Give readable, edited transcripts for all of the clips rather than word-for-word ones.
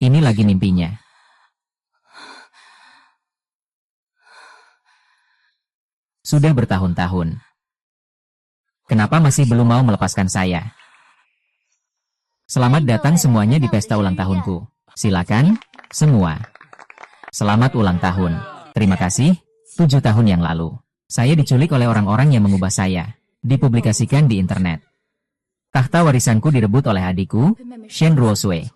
Ini lagi mimpinya. Sudah bertahun-tahun. Kenapa masih belum mau melepaskan saya? Selamat datang semuanya di pesta ulang tahunku. Silakan, semua. Selamat ulang tahun. Terima kasih, 7 tahun yang lalu. Saya diculik oleh orang-orang yang mengubah saya. Dipublikasikan di internet. Tahta warisanku direbut oleh adikku, Shen Ruosui.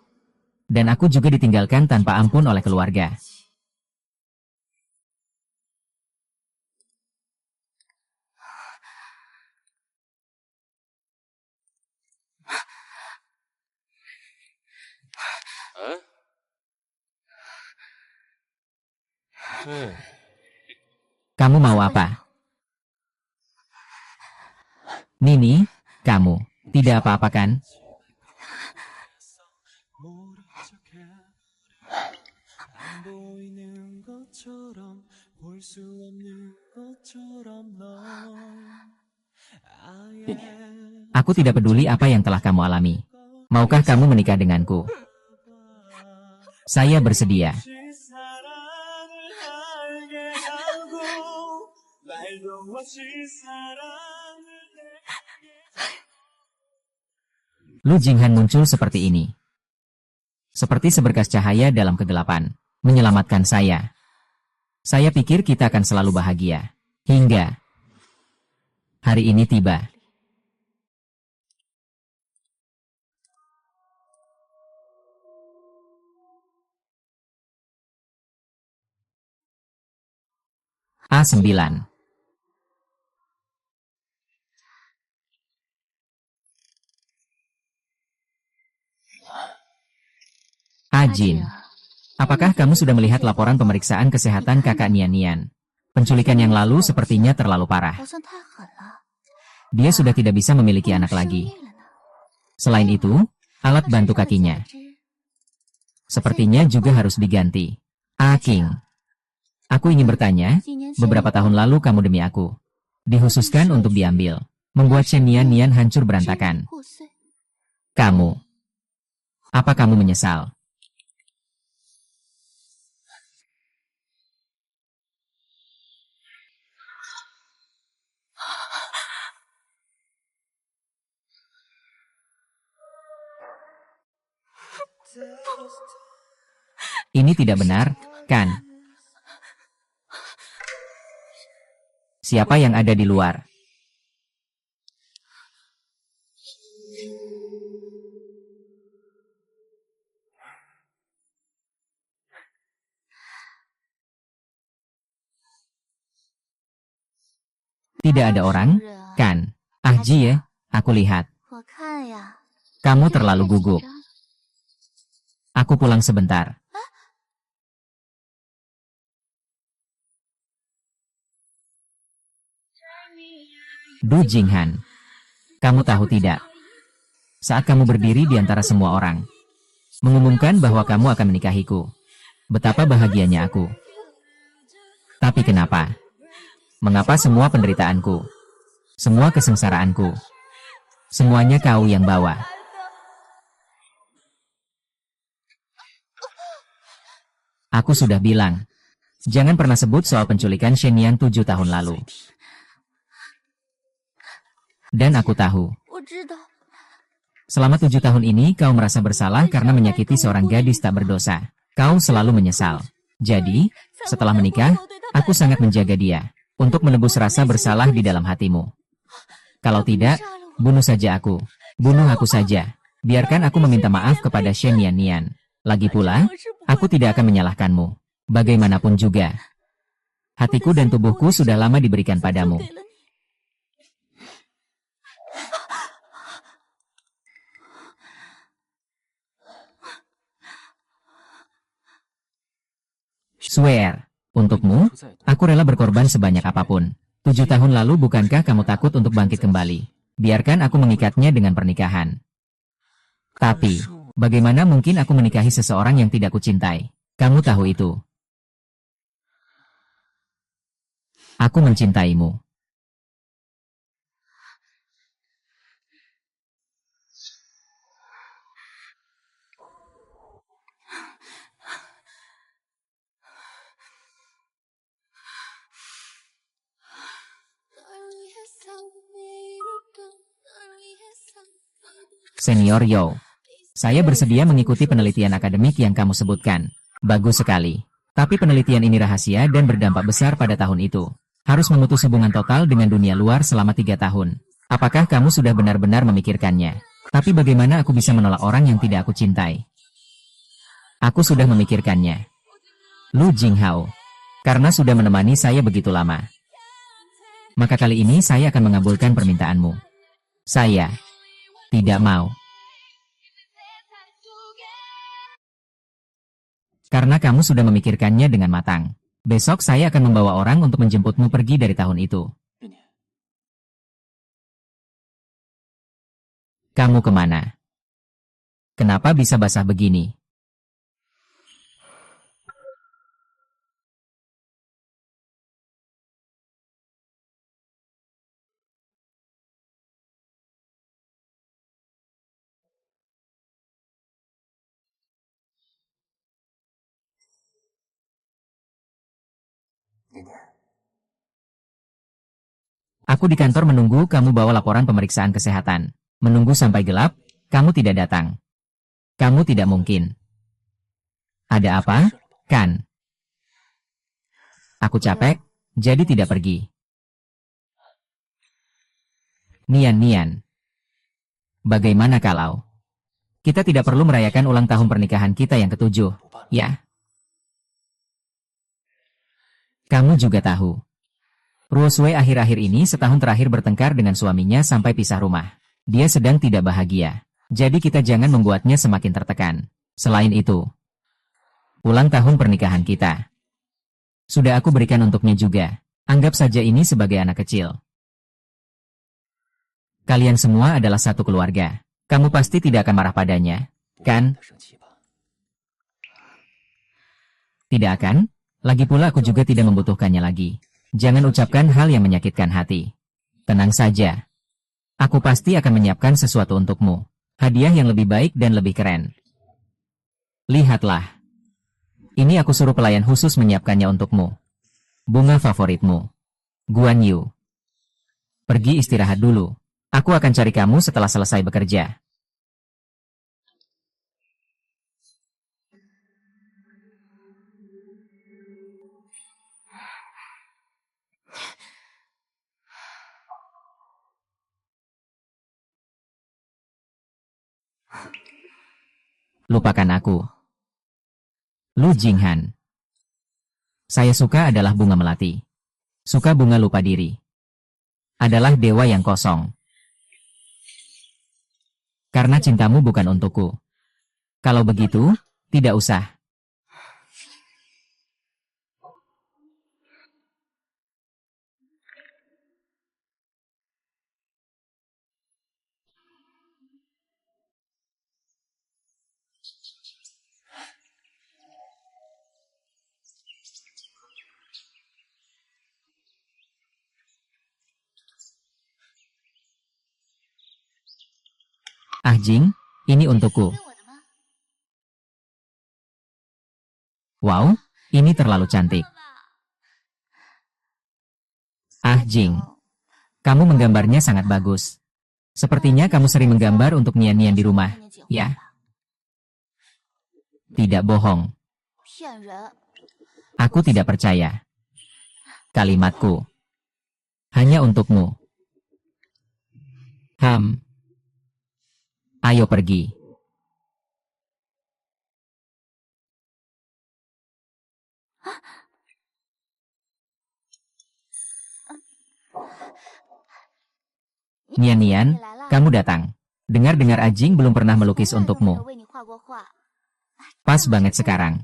Dan aku juga ditinggalkan tanpa ampun oleh keluarga. Kamu mau apa? Nini, kamu tidak apa-apa kan? Aku tidak peduli apa yang telah kamu alami. Maukah kamu menikah denganku? Saya bersedia. Lu Jinghan muncul seperti ini. Seperti seberkas cahaya dalam kegelapan. Menyelamatkan saya. Saya pikir kita akan selalu bahagia. Hingga hari ini tiba. A9. Ajin. Apakah kamu sudah melihat laporan pemeriksaan kesehatan kakak Nian-Nian? Penculikan yang lalu sepertinya terlalu parah. Dia sudah tidak bisa memiliki anak lagi. Selain itu, alat bantu kakinya sepertinya juga harus diganti. King. Aku ingin bertanya, beberapa tahun lalu kamu demi aku dikhususkan untuk diambil, membuat Shen Nian-Nian hancur berantakan. Kamu, apa kamu menyesal? Ini tidak benar, kan? Siapa yang ada di luar? Tidak ada orang, kan? Ji ya, aku lihat. Kamu terlalu gugup. Aku pulang sebentar. Du Jinghan. Kamu tahu tidak? Saat kamu berdiri di antara semua orang, mengumumkan bahwa kamu akan menikahiku. Betapa bahagianya aku. Tapi kenapa? Mengapa semua penderitaanku, semua kesengsaraanku, semuanya kau yang bawa? Aku sudah bilang, jangan pernah sebut soal penculikan Shenian 7 tahun lalu. Dan aku tahu. Selama 7 tahun ini kau merasa bersalah karena menyakiti seorang gadis tak berdosa. Kau selalu menyesal. Jadi, setelah menikah, aku sangat menjaga dia untuk menebus rasa bersalah di dalam hatimu. Kalau tidak, bunuh saja aku. Bunuh aku saja. Biarkan aku meminta maaf kepada Shen Nian. Lagi pula, aku tidak akan menyalahkanmu. Bagaimanapun juga, hatiku dan tubuhku sudah lama diberikan padamu. Swear, untukmu, aku rela berkorban sebanyak apapun. 7 tahun lalu bukankah kamu takut untuk bangkit kembali? Biarkan aku mengikatnya dengan pernikahan. Tapi, bagaimana mungkin aku menikahi seseorang yang tidak kucintai? Kamu tahu itu. Aku mencintaimu. Senior Yo, saya bersedia mengikuti penelitian akademik yang kamu sebutkan. Bagus sekali. Tapi penelitian ini rahasia dan berdampak besar pada tahun itu. Harus memutus hubungan total dengan dunia luar selama 3 tahun. Apakah kamu sudah benar-benar memikirkannya? Tapi bagaimana aku bisa menolak orang yang tidak aku cintai? Aku sudah memikirkannya. Lu Jinghao. Karena sudah menemani saya begitu lama. Maka kali ini saya akan mengabulkan permintaanmu. Saya tidak mau. Karena kamu sudah memikirkannya dengan matang. Besok saya akan membawa orang untuk menjemputmu pergi dari tahun itu. Kamu kemana? Kenapa bisa basah begini? Aku di kantor menunggu kamu bawa laporan pemeriksaan kesehatan. Menunggu sampai gelap, kamu tidak datang. Kamu tidak mungkin. Ada apa? Kan? Aku capek, jadi tidak pergi. Nian. Bagaimana kalau kita tidak perlu merayakan ulang tahun pernikahan kita yang ke-7, ya? Kamu juga tahu. Ruosway akhir-akhir ini setahun terakhir bertengkar dengan suaminya sampai pisah rumah. Dia sedang tidak bahagia. Jadi kita jangan membuatnya semakin tertekan. Selain itu, ulang tahun pernikahan kita sudah aku berikan untuknya juga. Anggap saja ini sebagai anak kecil. Kalian semua adalah satu keluarga. Kamu pasti tidak akan marah padanya, kan? Tidak akan? Lagi pula aku juga tidak membutuhkannya lagi. Jangan ucapkan hal yang menyakitkan hati. Tenang saja. Aku pasti akan menyiapkan sesuatu untukmu. Hadiah yang lebih baik dan lebih keren. Lihatlah. Ini aku suruh pelayan khusus menyiapkannya untukmu. Bunga favoritmu. Guan Yu. Pergi istirahat dulu. Aku akan cari kamu setelah selesai bekerja. Lupakan aku. Lu Jinghan. Saya suka adalah bunga melati. Suka bunga lupa diri. Adalah dewa yang kosong. Karena cintamu bukan untukku. Kalau begitu, tidak usah. Ah Jing, ini untukku. Wow, ini terlalu cantik. Ah Jing, kamu menggambarnya sangat bagus. Sepertinya kamu sering menggambar untuk Nian-Nian di rumah, ya? Tidak bohong. Aku tidak percaya. Kalimatku. Hanya untukmu. Ayo pergi. Nian-Nian, kamu datang. Dengar-dengar Ajing belum pernah melukis untukmu. Pas banget sekarang.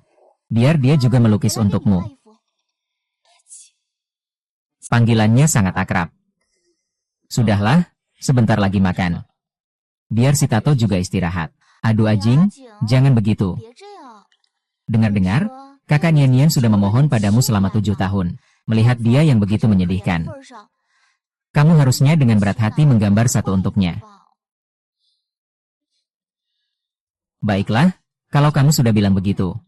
Biar dia juga melukis untukmu. Panggilannya sangat akrab. Sudahlah, sebentar lagi makan. Biar si Tato juga istirahat. Aduh Ajing, jangan begitu. Dengar-dengar, kakak Nian-Nian sudah memohon padamu selama 7 tahun. Melihat dia yang begitu menyedihkan. Kamu harusnya dengan berat hati menggambar satu untuknya. Baiklah, kalau kamu sudah bilang begitu.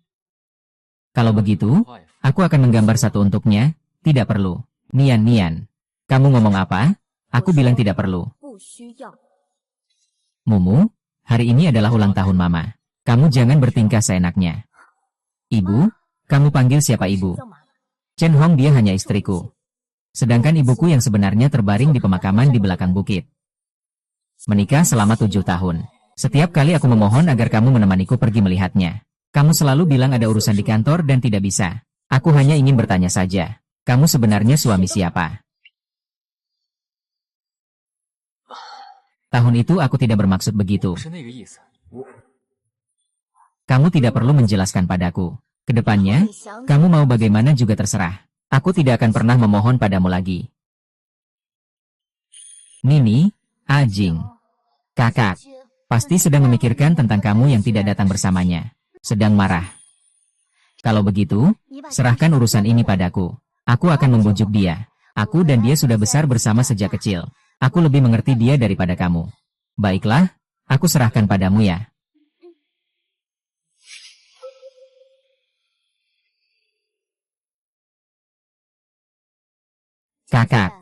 Kalau begitu, aku akan menggambar satu untuknya. Tidak perlu. Nian-Nian, kamu ngomong apa? Aku bilang tidak perlu. Mumu, Hari ini adalah ulang tahun Mama. Kamu jangan bertingkah seenaknya. Ibu? Kamu panggil siapa ibu? Chen Hong, dia hanya istriku. Sedangkan ibuku yang sebenarnya terbaring di pemakaman di belakang bukit. Menikah selama 7 tahun. Setiap kali aku memohon agar kamu menemaniku pergi melihatnya. Kamu selalu bilang ada urusan di kantor dan tidak bisa. Aku hanya ingin bertanya saja. Kamu sebenarnya suami siapa? Tahun itu aku tidak bermaksud begitu. Kamu tidak perlu menjelaskan padaku. Kedepannya, kamu mau bagaimana juga terserah. Aku tidak akan pernah memohon padamu lagi. Nini, Ajing, kakak, pasti sedang memikirkan tentang kamu yang tidak datang bersamanya. Sedang marah. Kalau begitu, serahkan urusan ini padaku. Aku akan membujuk dia. Aku dan dia sudah besar bersama sejak kecil. Aku lebih mengerti dia daripada kamu. Baiklah, aku serahkan padamu ya. Kakak,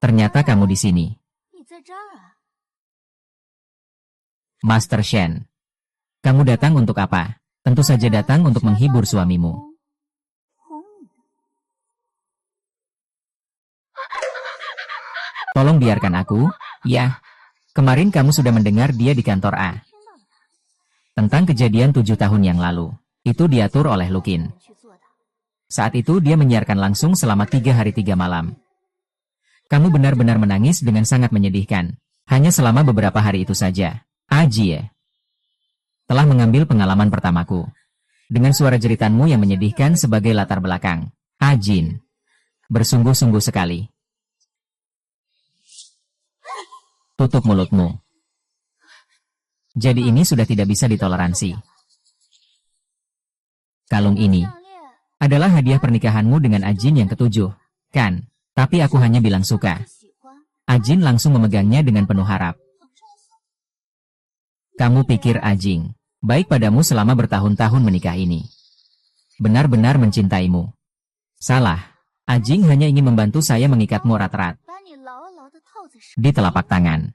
ternyata kamu di sini. Master Shen, kamu datang untuk apa? Tentu saja datang untuk menghibur suamimu. Tolong biarkan aku, ya. Kemarin kamu sudah mendengar dia di kantor A. Tentang kejadian 7 tahun yang lalu. Itu diatur oleh Lukin. Saat itu dia menyiarkan langsung selama 3 hari 3 malam. Kamu benar-benar menangis dengan sangat menyedihkan. Hanya selama beberapa hari itu saja. Ajie telah mengambil pengalaman pertamaku. Dengan suara jeritanmu yang menyedihkan sebagai latar belakang. Ajin, bersungguh-sungguh sekali. Tutup mulutmu. Jadi ini sudah tidak bisa ditoleransi. Kalung ini adalah hadiah pernikahanmu dengan Ajin yang ke-7, kan? Tapi aku hanya bilang suka. Ajin langsung memegangnya dengan penuh harap. Kamu pikir Ajing baik padamu selama bertahun-tahun menikah ini? Benar-benar mencintaimu. Salah. Ajing hanya ingin membantu saya mengikatmu erat-erat di telapak tangan.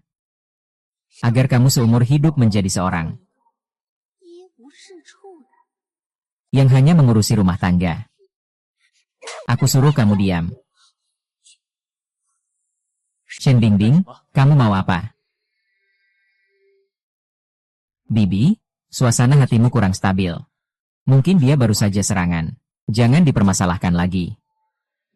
Agar kamu seumur hidup menjadi seorang yang hanya mengurusi rumah tangga. Aku suruh kamu diam. Shen Bingbing, kamu mau apa? Bibi, suasana hatimu kurang stabil. Mungkin dia baru saja serangan. Jangan dipermasalahkan lagi.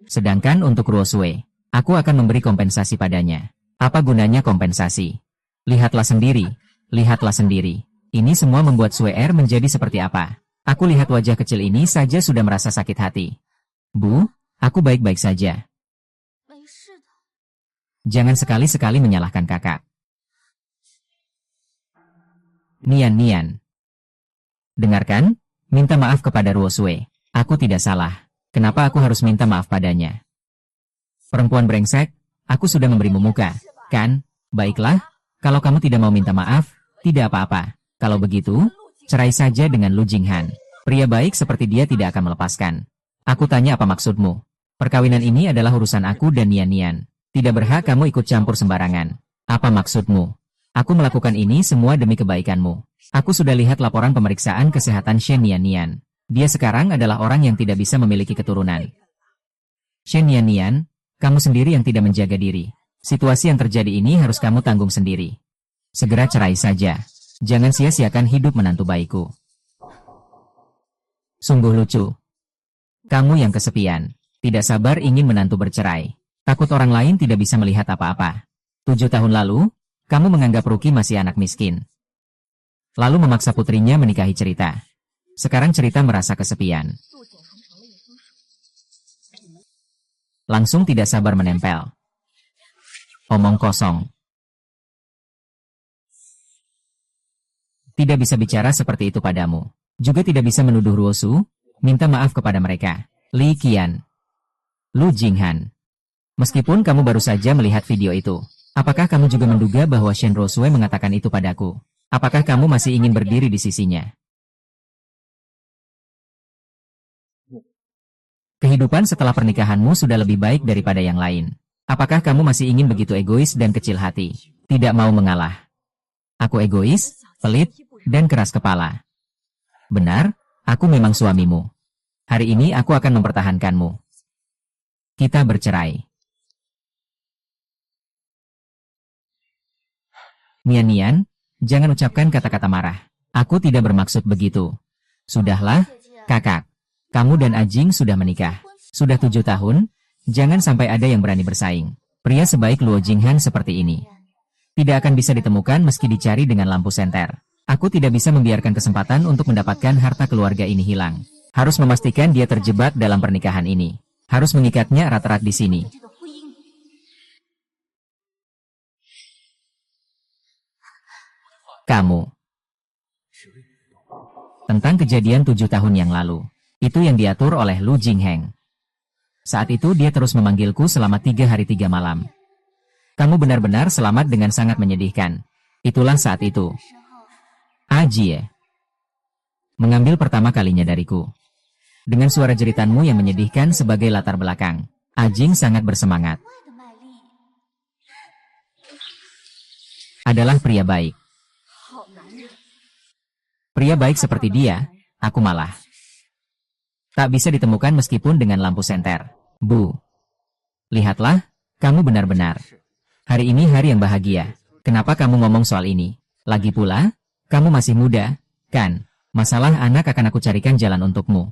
Sedangkan untuk Ruosue, aku akan memberi kompensasi padanya. Apa gunanya kompensasi? Lihatlah sendiri. Lihatlah sendiri. Ini semua membuat Suer menjadi seperti apa? Aku lihat wajah kecil ini saja sudah merasa sakit hati. Bu, aku baik-baik saja. Jangan sekali-sekali menyalahkan kakak. Nian. Dengarkan, minta maaf kepada Ruosue. Aku tidak salah. Kenapa aku harus minta maaf padanya? Perempuan brengsek, aku sudah memberimu muka, kan? Baiklah, kalau kamu tidak mau minta maaf, tidak apa-apa. Kalau begitu, cerai saja dengan Lu Jinghan. Pria baik seperti dia tidak akan melepaskan. Aku tanya apa maksudmu? Perkawinan ini adalah urusan aku dan Nian. Tidak berhak kamu ikut campur sembarangan. Apa maksudmu? Aku melakukan ini semua demi kebaikanmu. Aku sudah lihat laporan pemeriksaan kesehatan Shen Nian. Dia sekarang adalah orang yang tidak bisa memiliki keturunan. Shen Nian, kamu sendiri yang tidak menjaga diri. Situasi yang terjadi ini harus kamu tanggung sendiri. Segera cerai saja. Jangan sia-siakan hidup menantu baikku. Sungguh lucu. Kamu yang kesepian. Tidak sabar ingin menantu bercerai. Takut orang lain tidak bisa melihat apa-apa. 7 tahun lalu, kamu menganggap Ruki masih anak miskin. Lalu memaksa putrinya menikahi Cerita. Sekarang Cerita merasa kesepian. Langsung tidak sabar menempel. Omong kosong. Tidak bisa bicara seperti itu padamu. Juga tidak bisa menuduh Ruosu. Minta maaf kepada mereka. Li Qian, Lu Jinghan. Meskipun kamu baru saja melihat video itu, apakah kamu juga menduga bahwa Shen Ruosue mengatakan itu padaku? Apakah kamu masih ingin berdiri di sisinya? Kehidupan setelah pernikahanmu sudah lebih baik daripada yang lain. Apakah kamu masih ingin begitu egois dan kecil hati? Tidak mau mengalah. Aku egois, pelit, dan keras kepala. Benar, aku memang suamimu. Hari ini aku akan mempertahankanmu. Kita bercerai. Nian, jangan ucapkan kata-kata marah. Aku tidak bermaksud begitu. Sudahlah, kakak. Kamu dan Ajing sudah menikah. Sudah 7 tahun, jangan sampai ada yang berani bersaing. Pria sebaik Luo Jinghan seperti ini tidak akan bisa ditemukan meski dicari dengan lampu senter. Aku tidak bisa membiarkan kesempatan untuk mendapatkan harta keluarga ini hilang. Harus memastikan dia terjebak dalam pernikahan ini. Harus mengikatnya erat-erat di sini. Kamu. Tentang kejadian 7 tahun yang lalu. Itu yang diatur oleh Lu Jingheng. Saat itu dia terus memanggilku selama 3 hari 3 malam. Kamu benar-benar selamat dengan sangat menyedihkan. Itulah saat itu. Ajie. Mengambil pertama kalinya dariku. Dengan suara jeritanmu yang menyedihkan sebagai latar belakang. Ajing sangat bersemangat. Adalah pria baik. Pria baik seperti dia, aku malah tak bisa ditemukan meskipun dengan lampu senter. Bu. Lihatlah, kamu benar-benar. Hari ini hari yang bahagia. Kenapa kamu ngomong soal ini? Lagi pula, kamu masih muda, kan? Masalah anak akan aku carikan jalan untukmu.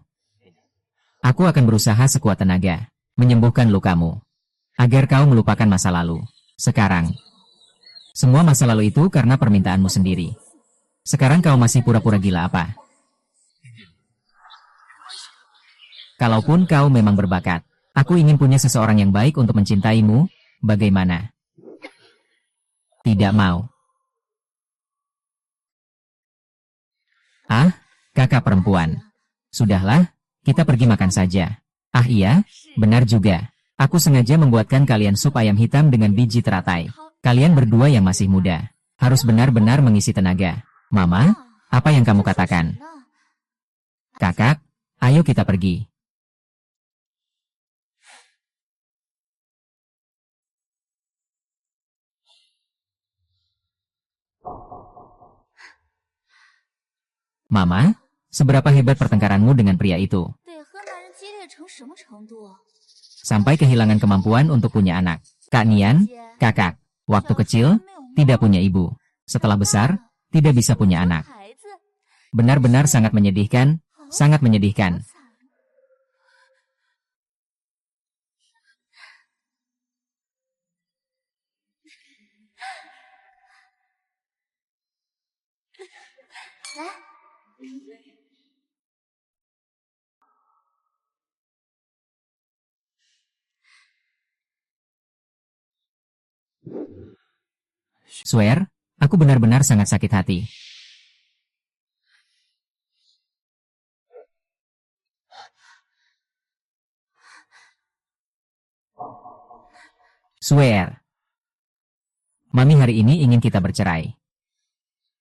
Aku akan berusaha sekuat tenaga, menyembuhkan lukamu. Agar kau melupakan masa lalu. Sekarang. Semua masa lalu itu karena permintaanmu sendiri. Sekarang kau masih pura-pura gila apa? Kalaupun kau memang berbakat, aku ingin punya seseorang yang baik untuk mencintaimu, bagaimana? Tidak mau. Ah, kakak perempuan. Sudahlah, kita pergi makan saja. Ah iya, benar juga. Aku sengaja membuatkan kalian sup ayam hitam dengan biji teratai. Kalian berdua yang masih muda, harus benar-benar mengisi tenaga. Mama, apa yang kamu katakan? Kakak, ayo kita pergi. Mama, seberapa hebat pertengkaranmu dengan pria itu? Sampai kehilangan kemampuan untuk punya anak. Kak Nian, kakak, waktu kecil, tidak punya ibu. Setelah besar, tidak bisa punya anak. Benar-benar sangat menyedihkan, sangat menyedihkan. Swear, aku benar-benar sangat sakit hati. Swear. Mami hari ini ingin kita bercerai.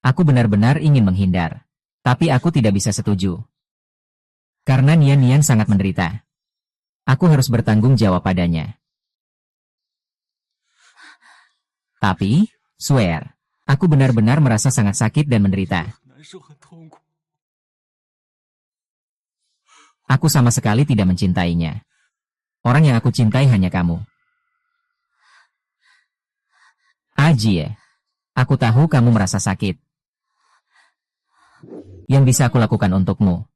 Aku benar-benar ingin menghindar. Tapi aku tidak bisa setuju. Karena Nian sangat menderita. Aku harus bertanggung jawab padanya. Tapi, swear, aku benar-benar merasa sangat sakit dan menderita. Aku sama sekali tidak mencintainya. Orang yang aku cintai hanya kamu. Ajie, aku tahu kamu merasa sakit. Yang bisa aku lakukan untukmu,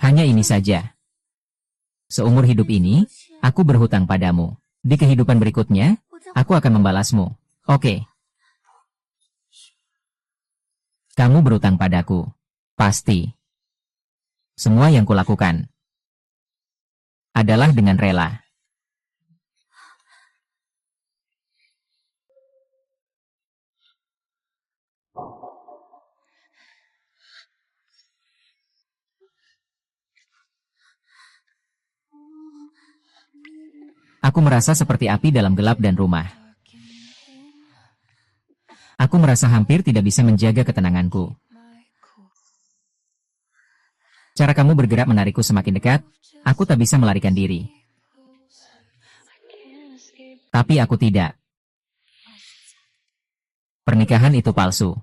hanya ini saja. Seumur hidup ini, aku berhutang padamu. Di kehidupan berikutnya, aku akan membalasmu. Oke. Kamu berhutang padaku. Pasti. Semua yang kulakukan adalah dengan rela. Aku merasa seperti api dalam gelap dan rumah. Aku merasa hampir tidak bisa menjaga ketenanganku. Cara kamu bergerak menarikku semakin dekat, aku tak bisa melarikan diri. Tapi aku tidak. Pernikahan itu palsu.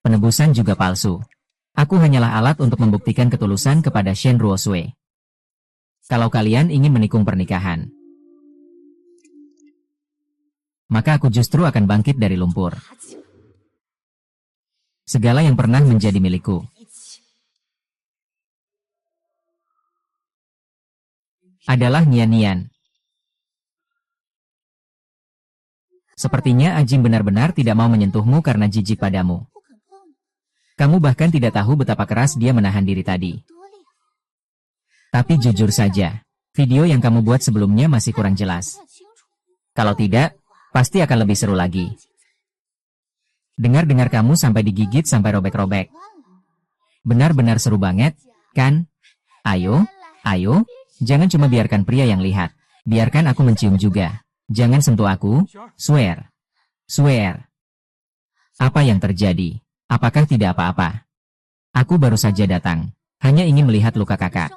Penebusan juga palsu. Aku hanyalah alat untuk membuktikan ketulusan kepada Shen Ruosui. Kalau kalian ingin menikung pernikahan, maka aku justru akan bangkit dari lumpur. Segala yang pernah menjadi milikku adalah Nian-Nian. Sepertinya Ajing benar-benar tidak mau menyentuhmu karena jijik padamu. Kamu bahkan tidak tahu betapa keras dia menahan diri tadi. Tapi jujur saja, video yang kamu buat sebelumnya masih kurang jelas. Kalau tidak, pasti akan lebih seru lagi. Dengar-dengar kamu sampai digigit sampai robek-robek. Benar-benar seru banget, kan? Ayo, ayo, jangan cuma biarkan pria yang lihat. Biarkan aku mencium juga. Jangan sentuh aku, swear. Swear. Apa yang terjadi? Apakah tidak apa-apa? Aku baru saja datang. Hanya ingin melihat luka kakak.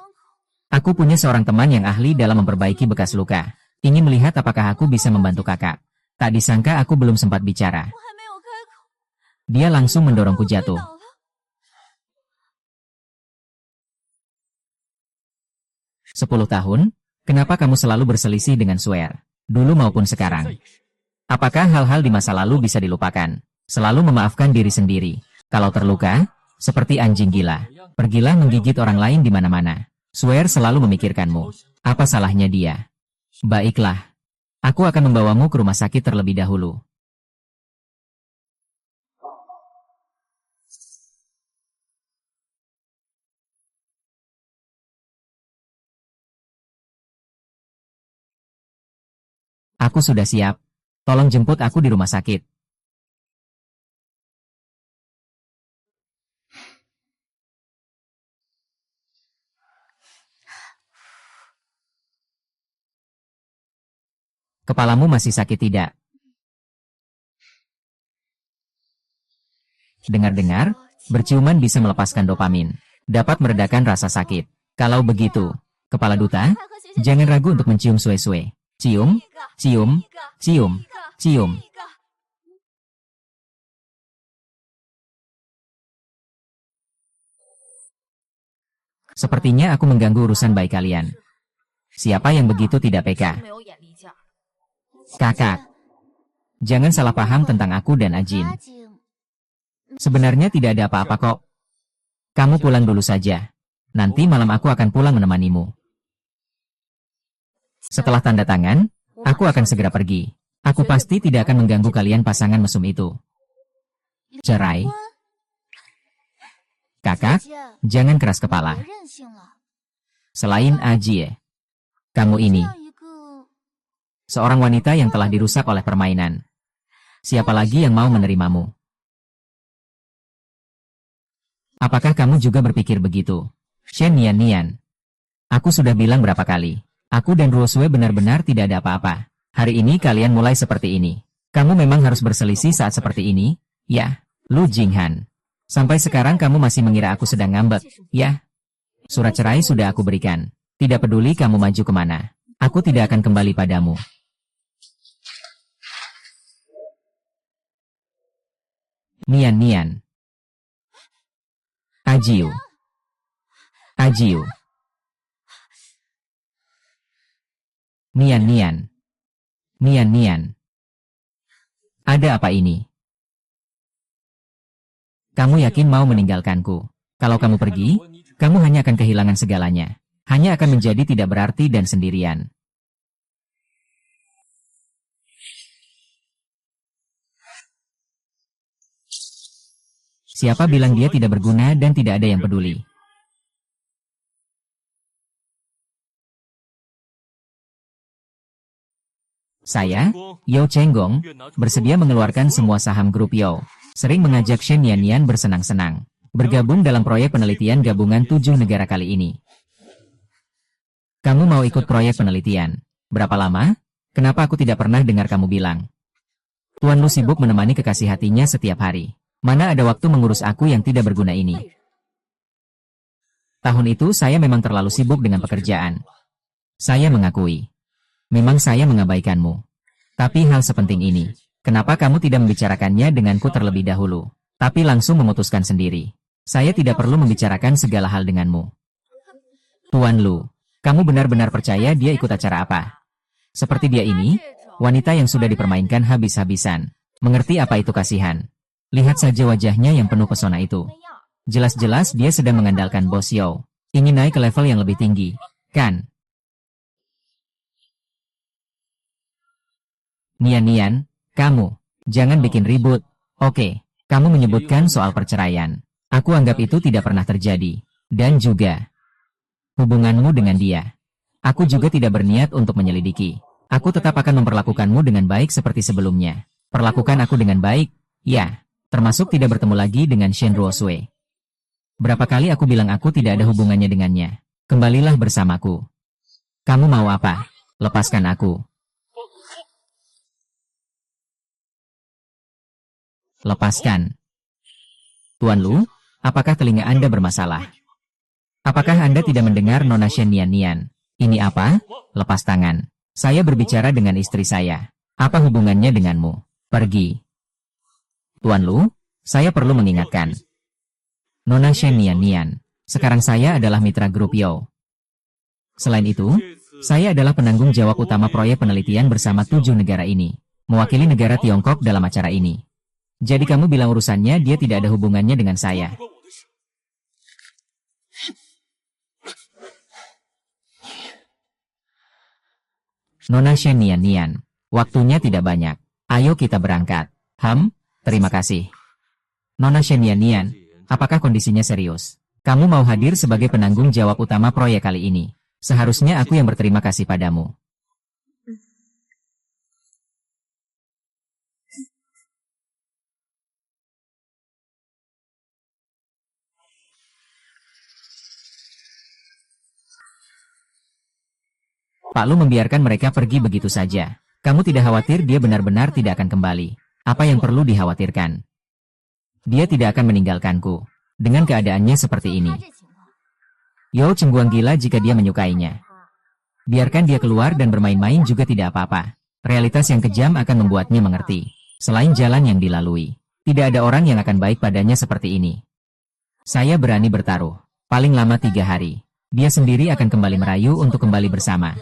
Aku punya seorang teman yang ahli dalam memperbaiki bekas luka. Ingin melihat apakah aku bisa membantu kakak. Tak disangka aku belum sempat bicara. Dia langsung mendorongku jatuh. 10 tahun? Kenapa kamu selalu berselisih dengan Swear? Dulu maupun sekarang. Apakah hal-hal di masa lalu bisa dilupakan? Selalu memaafkan diri sendiri. Kalau terluka, seperti anjing gila. Pergilah menggigit orang lain di mana-mana. Swear selalu memikirkanmu. Apa salahnya dia? Baiklah. Aku akan membawamu ke rumah sakit terlebih dahulu. Aku sudah siap. Tolong jemput aku di rumah sakit. Kepalamu masih sakit tidak? Dengar-dengar, berciuman bisa melepaskan dopamin. Dapat meredakan rasa sakit. Kalau begitu, Kepala Duta, jangan ragu untuk mencium Sue-Sue. Cium, cium, cium, cium. Sepertinya aku mengganggu urusan baik kalian. Siapa yang begitu tidak peka? Kakak, jangan salah paham tentang aku dan Ajin. Sebenarnya tidak ada apa-apa kok. Kamu pulang dulu saja. Nanti malam aku akan pulang menemanimu. Setelah tanda tangan, aku akan segera pergi. Aku pasti tidak akan mengganggu kalian pasangan mesum itu. Cerai. Kakak, jangan keras kepala. Selain Ajie, kamu ini seorang wanita yang telah dirusak oleh permainan. Siapa lagi yang mau menerimamu? Apakah kamu juga berpikir begitu? Shen Nian-Nian. Aku sudah bilang berapa kali. Aku dan Ruosue benar-benar tidak ada apa-apa. Hari ini kalian mulai seperti ini. Kamu memang harus berselisih saat seperti ini? Ya, Lu Jinghan. Sampai sekarang kamu masih mengira aku sedang ngambek, ya? Surat cerai sudah aku berikan. Tidak peduli kamu maju kemana. Aku tidak akan kembali padamu. Nian-Nian. Ajiu. Ajiu. Nian-Nian. Nian-Nian. Ada apa ini? Kamu yakin mau meninggalkanku? Kalau kamu pergi, kamu hanya akan kehilangan segalanya. Hanya akan menjadi tidak berarti dan sendirian. Siapa bilang dia tidak berguna dan tidak ada yang peduli? Saya, Yao Chenggong, bersedia mengeluarkan semua saham grup Yao. Sering mengajak Shen Nian-Nian bersenang-senang. Bergabung dalam proyek penelitian gabungan 7 negara kali ini. Kamu mau ikut proyek penelitian? Berapa lama? Kenapa aku tidak pernah dengar kamu bilang? Tuan Lu sibuk menemani kekasih hatinya setiap hari. Mana ada waktu mengurus aku yang tidak berguna ini? Tahun itu saya memang terlalu sibuk dengan pekerjaan. Saya mengakui. Memang saya mengabaikanmu. Tapi hal sepenting ini, kenapa kamu tidak membicarakannya denganku terlebih dahulu? Tapi langsung memutuskan sendiri. Saya tidak perlu membicarakan segala hal denganmu. Tuan Lu, kamu benar-benar percaya dia ikut acara apa? Seperti dia ini, wanita yang sudah dipermainkan habis-habisan. Mengerti apa itu kasihan? Lihat saja wajahnya yang penuh pesona itu. Jelas-jelas dia sedang mengandalkan Bos Yao. Ingin naik ke level yang lebih tinggi, kan? Nian, kamu, jangan bikin ribut. Oke, kamu menyebutkan soal perceraian. Aku anggap itu tidak pernah terjadi. Dan juga, hubunganmu dengan dia. Aku juga tidak berniat untuk menyelidiki. Aku tetap akan memperlakukanmu dengan baik seperti sebelumnya. Perlakukan aku dengan baik, ya. Termasuk tidak bertemu lagi dengan Shen Ruosui. Berapa kali aku bilang aku tidak ada hubungannya dengannya. Kembalilah bersamaku. Kamu mau apa? Lepaskan aku. Lepaskan. Tuan Lu, apakah telinga Anda bermasalah? Apakah Anda tidak mendengar Nona Shen Nian? Ini apa? Lepas tangan. Saya berbicara dengan istri saya. Apa hubungannya denganmu? Pergi. Tuan Lu, saya perlu mengingatkan. Nona Shen Nian, sekarang saya adalah mitra grup Yo. Selain itu, saya adalah penanggung jawab utama proyek penelitian bersama 7 negara ini. Mewakili negara Tiongkok dalam acara ini. Jadi kamu bilang urusannya dia tidak ada hubungannya dengan saya. Nona Shen Nian, waktunya tidak banyak. Ayo kita berangkat. Terima kasih. Nona Shen Nian, apakah kondisinya serius? Kamu mau hadir sebagai penanggung jawab utama proyek kali ini. Seharusnya aku yang berterima kasih padamu. Pak Lu membiarkan mereka pergi begitu saja. Kamu tidak khawatir dia benar-benar tidak akan kembali. Apa yang perlu dikhawatirkan? Dia tidak akan meninggalkanku. Dengan keadaannya seperti ini. Yo cengguang gila jika dia menyukainya. Biarkan dia keluar dan bermain-main juga tidak apa-apa. Realitas yang kejam akan membuatnya mengerti. Selain jalan yang dilalui, tidak ada orang yang akan baik padanya seperti ini. Saya berani bertaruh. Paling lama 3 hari. Dia sendiri akan kembali merayu untuk kembali bersama.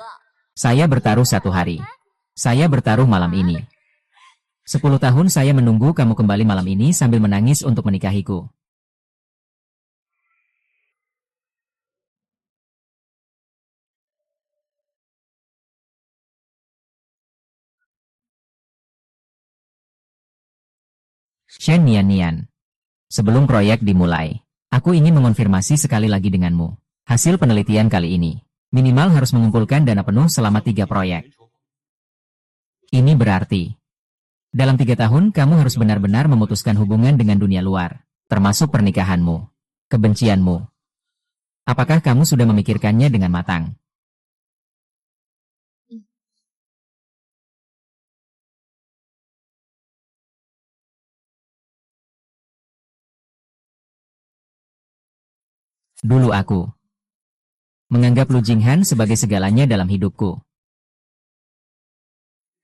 Saya bertaruh 1 hari. Saya bertaruh malam ini. 10 tahun saya menunggu kamu kembali malam ini sambil menangis untuk menikahiku. Shen Nian. Sebelum proyek dimulai, aku ingin mengonfirmasi sekali lagi denganmu. Hasil penelitian kali ini, minimal harus mengumpulkan dana penuh selama 3 proyek. Ini berarti, dalam 3 tahun kamu harus benar-benar memutuskan hubungan dengan dunia luar, termasuk pernikahanmu, kebencianmu. Apakah kamu sudah memikirkannya dengan matang? Dulu aku menganggap Lu Jinghan sebagai segalanya dalam hidupku.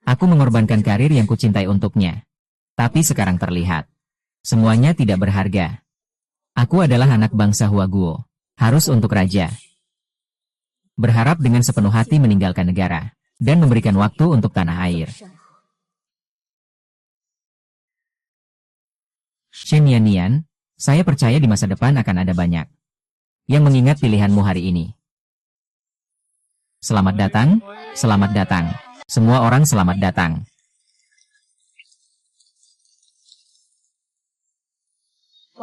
Aku mengorbankan karir yang kucintai untuknya. Tapi sekarang terlihat, semuanya tidak berharga. Aku adalah anak bangsa Huaguo, harus untuk raja. Berharap dengan sepenuh hati meninggalkan negara, dan memberikan waktu untuk tanah air. Shen Nian, saya percaya di masa depan akan ada banyak yang mengingat pilihanmu hari ini. Selamat datang, selamat datang. Semua orang selamat datang.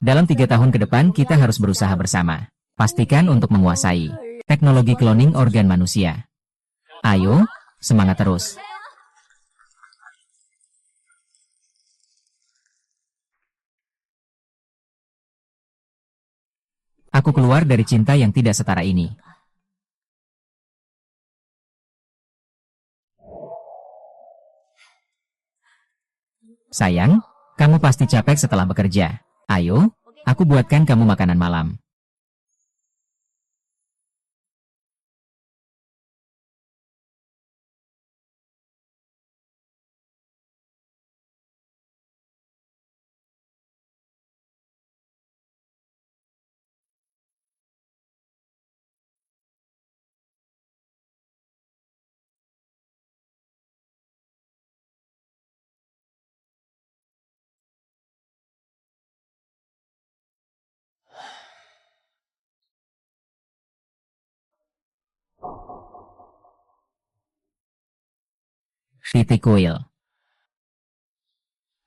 Dalam 3 tahun ke depan kita harus berusaha bersama. Pastikan untuk menguasai teknologi cloning organ manusia. Ayo, semangat terus. Aku keluar dari cinta yang tidak setara ini. Sayang, kamu pasti capek setelah bekerja. Ayo, aku buatkan kamu makanan malam. Titik kuil.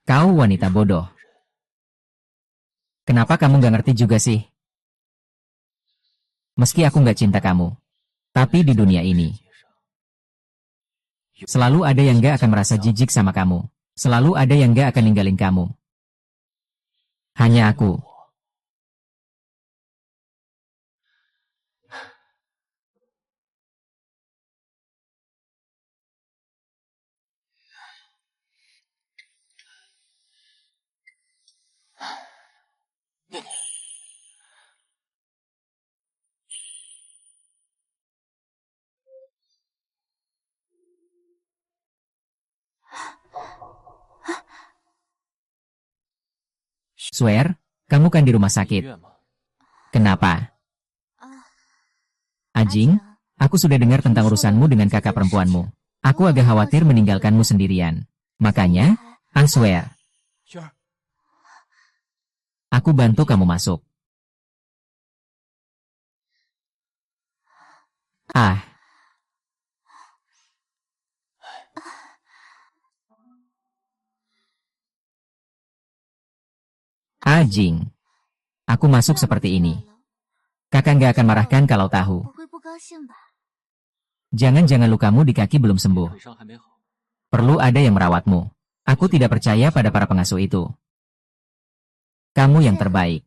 Kau wanita bodoh. Kenapa kamu gak ngerti juga sih? Meski aku gak cinta kamu, tapi di dunia ini, selalu ada yang gak akan merasa jijik sama kamu. Selalu ada yang gak akan ninggalin kamu. Hanya aku. Swear, kamu kan di rumah sakit. Kenapa? Ajing, aku sudah dengar tentang urusanmu dengan kakak perempuanmu. Aku agak khawatir meninggalkanmu sendirian. Makanya, I swear, aku bantu kamu masuk. Ah, Ajing. Aku masuk seperti ini. Kakak nggak akan marahkan kalau tahu. Jangan-jangan lukamu di kaki belum sembuh. Perlu ada yang merawatmu. Aku tidak percaya pada para pengasuh itu. Kamu yang terbaik.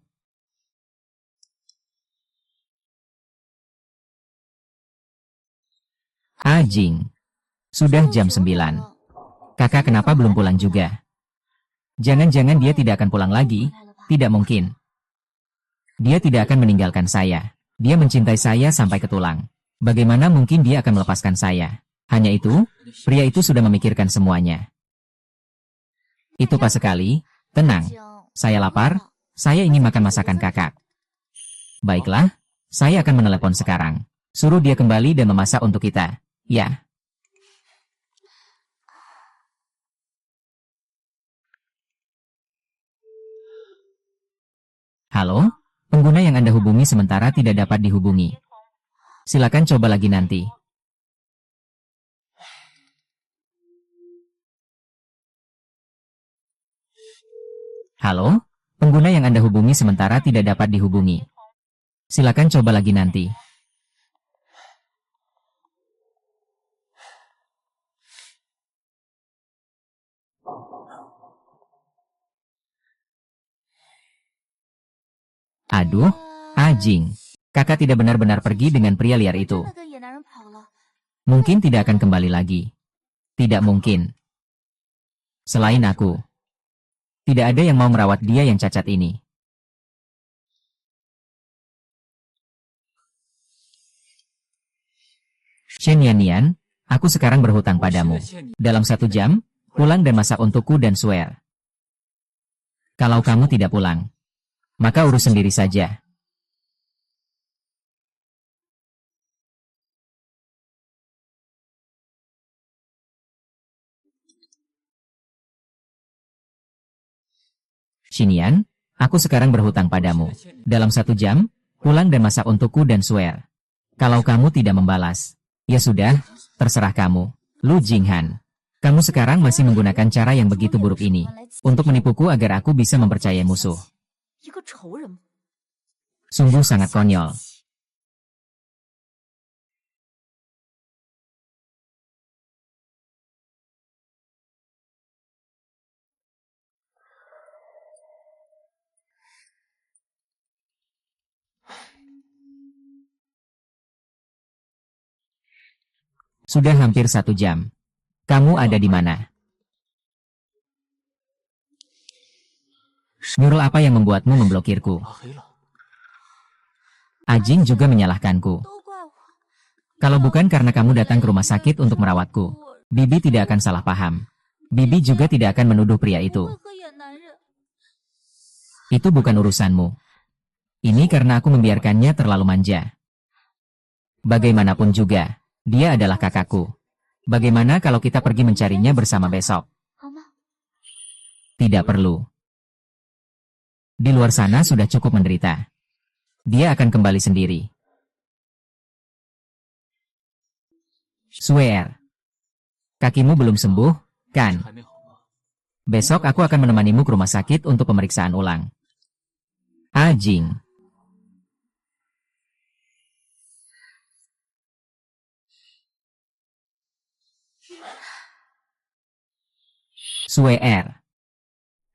Ajing. Sudah jam 9. Kakak kenapa belum pulang juga? Jangan-jangan dia tidak akan pulang lagi? Tidak mungkin. Dia tidak akan meninggalkan saya. Dia mencintai saya sampai ke tulang. Bagaimana mungkin dia akan melepaskan saya? Hanya itu, pria itu sudah memikirkan semuanya. Itu pas sekali. Tenang. Saya lapar. Saya ingin makan masakan kakak. Baiklah, saya akan menelepon sekarang. Suruh dia kembali dan memasak untuk kita. Ya. Halo? Pengguna yang Anda hubungi sementara tidak dapat dihubungi. Silakan coba lagi nanti. Halo? Pengguna yang Anda hubungi sementara tidak dapat dihubungi. Silakan coba lagi nanti. Aduh, Ajing. Kakak tidak benar-benar pergi dengan pria liar itu. Mungkin tidak akan kembali lagi. Tidak mungkin. Selain aku. Tidak ada yang mau merawat dia yang cacat ini. Shen Yannian, aku sekarang berhutang padamu. Dalam 1 jam, pulang dan masak untukku dan swear. Kalau kamu tidak pulang, maka urus sendiri saja. Xinian, aku sekarang berhutang padamu. Dalam 1 jam, pulang dan masak untukku dan swear. Kalau kamu tidak membalas, ya sudah, terserah kamu. Lu Jinghan, kamu sekarang masih menggunakan cara yang begitu buruk ini untuk menipuku agar aku bisa mempercayai musuh. Sungguh sangat konyol. Sudah hampir 1 jam. Kamu ada di mana? Nurul apa yang membuatmu memblokirku? Ajing juga menyalahkanku. Kalau bukan karena kamu datang ke rumah sakit untuk merawatku, Bibi tidak akan salah paham. Bibi juga tidak akan menuduh pria itu. Itu bukan urusanmu. Ini karena aku membiarkannya terlalu manja. Bagaimanapun juga, dia adalah kakakku. Bagaimana kalau kita pergi mencarinya bersama besok? Tidak perlu. Di luar sana sudah cukup menderita. Dia akan kembali sendiri. Swear. Kakimu belum sembuh, kan? Besok aku akan menemanimu ke rumah sakit untuk pemeriksaan ulang. Ajing. Suer.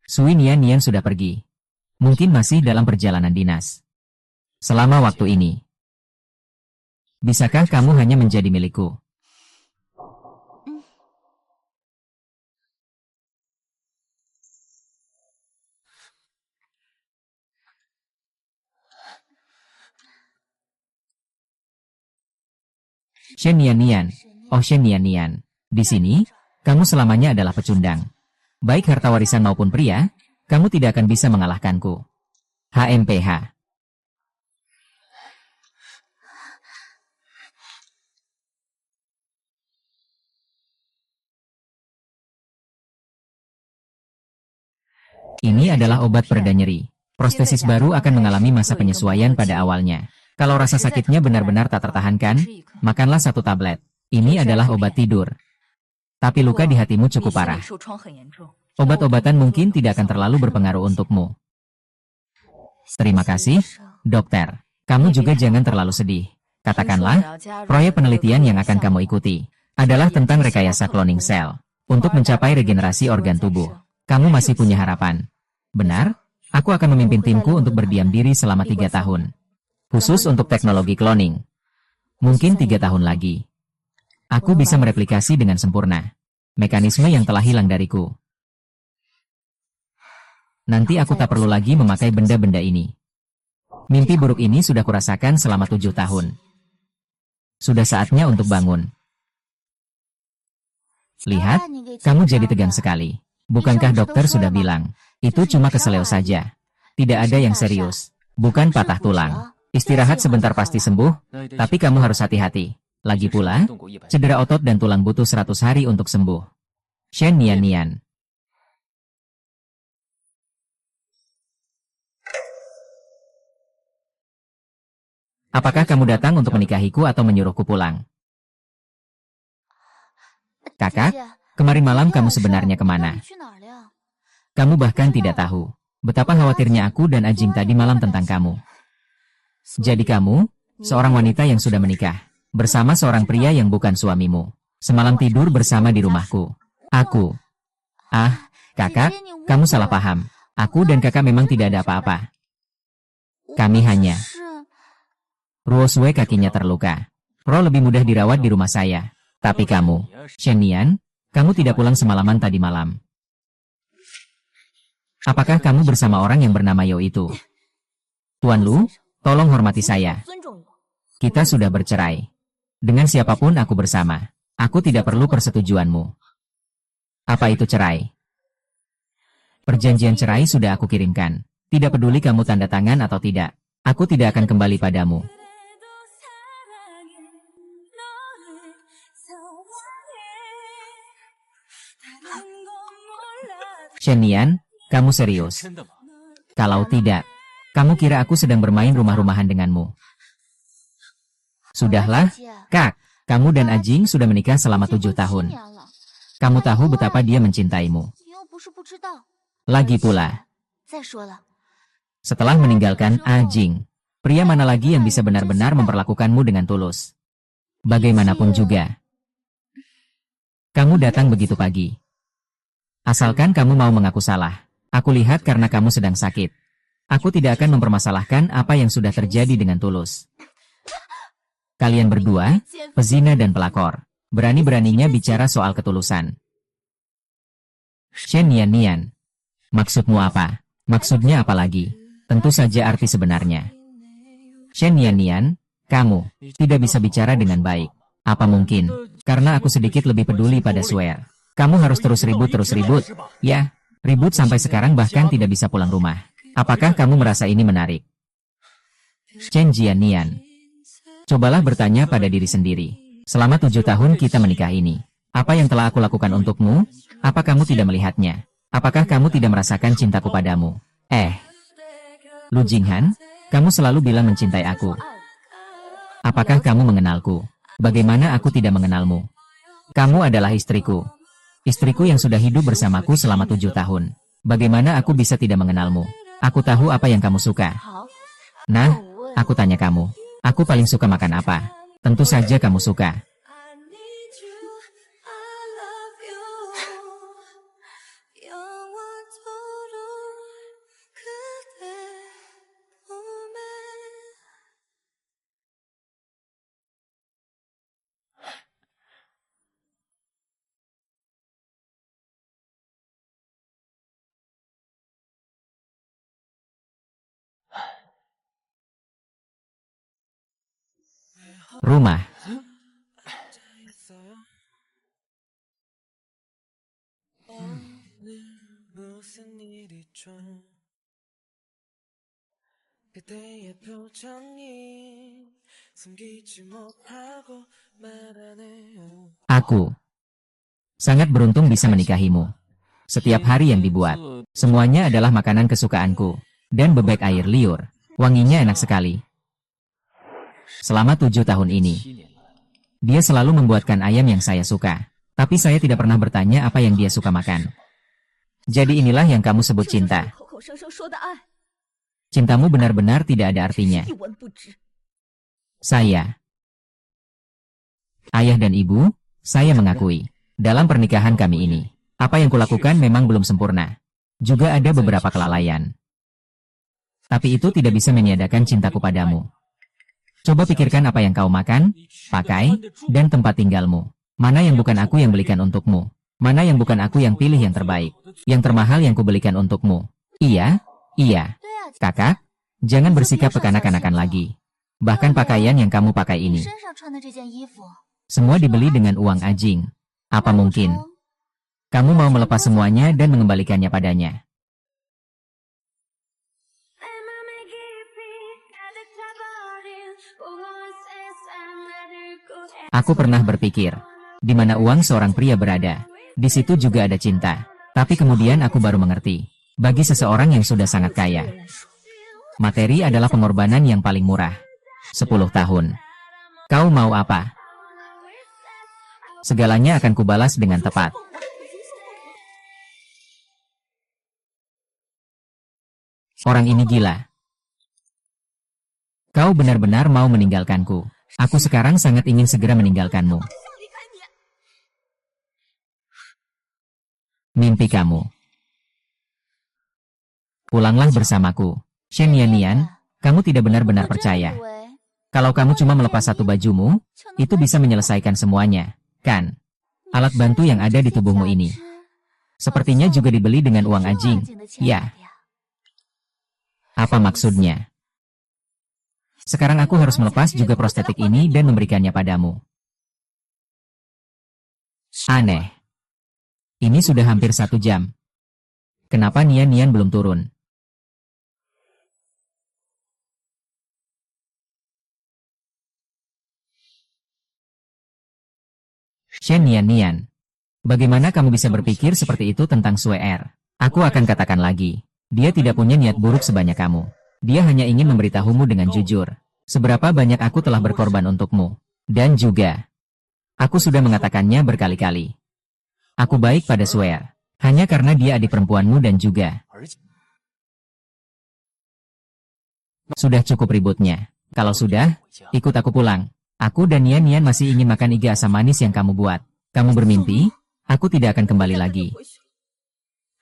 Sui Nian sudah pergi. Mungkin masih dalam perjalanan dinas. Selama waktu ini, bisakah kamu hanya menjadi milikku? Shen Nian. Oh Shen Nian. Di sini, kamu selamanya adalah pecundang. Baik harta warisan maupun pria, kamu tidak akan bisa mengalahkanku. HMPH. Ini adalah obat pereda nyeri. Prostesis baru akan mengalami masa penyesuaian pada awalnya. Kalau rasa sakitnya benar-benar tak tertahankan, makanlah 1 tablet. Ini adalah obat tidur. Tapi luka di hatimu cukup parah. Obat-obatan mungkin tidak akan terlalu berpengaruh untukmu. Terima kasih, dokter. Kamu juga jangan terlalu sedih. Katakanlah, proyek penelitian yang akan kamu ikuti adalah tentang rekayasa cloning sel untuk mencapai regenerasi organ tubuh. Kamu masih punya harapan. Benar? Aku akan memimpin timku untuk berdiam diri selama 3 tahun. Khusus untuk teknologi cloning. Mungkin 3 tahun lagi. Aku bisa mereplikasi dengan sempurna mekanisme yang telah hilang dariku. Nanti aku tak perlu lagi memakai benda-benda ini. Mimpi buruk ini sudah kurasakan selama 7 tahun. Sudah saatnya untuk bangun. Lihat, kamu jadi tegang sekali. Bukankah dokter sudah bilang, itu cuma keseleo saja. Tidak ada yang serius. Bukan patah tulang. Istirahat sebentar pasti sembuh, tapi kamu harus hati-hati. Lagi pula, cedera otot dan tulang butuh 100 hari untuk sembuh. Shen Nian. Apakah kamu datang untuk menikahiku atau menyuruhku pulang? Kakak, kemarin malam kamu sebenarnya kemana? Kamu bahkan tidak tahu betapa khawatirnya aku dan Ajing tadi malam tentang kamu. Jadi kamu, seorang wanita yang sudah menikah, bersama seorang pria yang bukan suamimu. Semalam tidur bersama di rumahku. Aku. Kakak, kamu salah paham. Aku dan kakak memang tidak ada apa-apa. Kami hanya... Ruosue kakinya terluka. Pro lebih mudah dirawat di rumah saya. Tapi kamu, Shen Nian, kamu tidak pulang semalaman tadi malam. Apakah kamu bersama orang yang bernama Yo itu? Tuan Lu, tolong hormati saya. Kita sudah bercerai. Dengan siapapun aku bersama. Aku tidak perlu persetujuanmu. Apa itu cerai? Perjanjian cerai sudah aku kirimkan. Tidak peduli kamu tanda tangan atau tidak. Aku tidak akan kembali padamu. Shen Nian, kamu serius? Kalau tidak, kamu kira aku sedang bermain rumah-rumahan denganmu? Sudahlah, Kak. Kamu dan Ajing sudah menikah selama 7 tahun. Kamu tahu betapa dia mencintaimu. Lagi pula, setelah meninggalkan Ajing, pria mana lagi yang bisa benar-benar memperlakukanmu dengan tulus? Bagaimanapun juga, kamu datang begitu pagi. Asalkan kamu mau mengaku salah. Aku lihat karena kamu sedang sakit. Aku tidak akan mempermasalahkan apa yang sudah terjadi dengan tulus. Kalian berdua, pezina dan pelakor, berani-beraninya bicara soal ketulusan. Shen Nian, maksudmu apa? Maksudnya apa lagi? Tentu saja arti sebenarnya. Shen Nian, kamu tidak bisa bicara dengan baik. Apa mungkin? Karena aku sedikit lebih peduli pada Suer. Kamu harus terus ribut. Ya, ribut sampai sekarang bahkan tidak bisa pulang rumah. Apakah kamu merasa ini menarik? Shen Nian. Cobalah bertanya pada diri sendiri. Selama 7 tahun kita menikah ini, apa yang telah aku lakukan untukmu? Apa kamu tidak melihatnya? Apakah kamu tidak merasakan cintaku padamu? Lu Jinghan, kamu selalu bilang mencintai aku. Apakah kamu mengenalku? Bagaimana aku tidak mengenalmu? Kamu adalah istriku. Istriku yang sudah hidup bersamaku selama 7 tahun. Bagaimana aku bisa tidak mengenalmu? Aku tahu apa yang kamu suka. Nah, aku tanya kamu. Aku paling suka makan apa? Tentu saja kamu suka. Rumah. Aku sangat beruntung bisa menikahimu. Setiap hari yang dibuat, semuanya adalah makanan kesukaanku. Dan bebek air liur. Wanginya enak sekali. Selama 7 tahun ini, dia selalu membuatkan ayam yang saya suka. Tapi saya tidak pernah bertanya apa yang dia suka makan. Jadi inilah yang kamu sebut cinta. Cintamu benar-benar tidak ada artinya. Saya, ayah dan ibu, saya mengakui, dalam pernikahan kami ini, apa yang kulakukan memang belum sempurna. Juga ada beberapa kelalaian. Tapi itu tidak bisa meniadakan cintaku padamu. Coba pikirkan apa yang kau makan, pakai, dan tempat tinggalmu. Mana yang bukan aku yang belikan untukmu? Mana yang bukan aku yang pilih yang terbaik? Yang termahal yang kubelikan untukmu? Iya, iya. Kakak, jangan bersikap kekanak-kanakan lagi. Bahkan pakaian yang kamu pakai ini, semua dibeli dengan uang Ajing. Apa mungkin kamu mau melepas semuanya dan mengembalikannya padanya? Aku pernah berpikir, di mana uang seorang pria berada, di situ juga ada cinta. Tapi kemudian aku baru mengerti, bagi seseorang yang sudah sangat kaya, materi adalah pengorbanan yang paling murah. 10 tahun. Kau mau apa? Segalanya akan kubalas dengan tepat. Orang ini gila. Kau benar-benar mau meninggalkanku. Aku sekarang sangat ingin segera meninggalkanmu. Mimpi kamu. Pulanglah bersamaku. Shen Yannian, kamu tidak benar-benar percaya. Kalau kamu cuma melepas satu bajumu, itu bisa menyelesaikan semuanya, kan? Alat bantu yang ada di tubuhmu ini. Sepertinya juga dibeli dengan uang Ajing, ya. Apa maksudnya? Sekarang aku harus melepas juga prostetik ini dan memberikannya padamu. Aneh. Ini sudah hampir 1 jam. Kenapa Nian belum turun? Shen Nian, bagaimana kamu bisa berpikir seperti itu tentang Sue Er? Aku akan katakan lagi, dia tidak punya niat buruk sebanyak kamu. Dia hanya ingin memberitahumu dengan jujur, seberapa banyak aku telah berkorban untukmu. Dan juga, aku sudah mengatakannya berkali-kali. Aku baik pada Sue Er, hanya karena dia adik perempuanmu dan juga. Sudah cukup ributnya. Kalau sudah, ikut aku pulang. Aku dan Nian masih ingin makan iga asam manis yang kamu buat. Kamu bermimpi, aku tidak akan kembali lagi.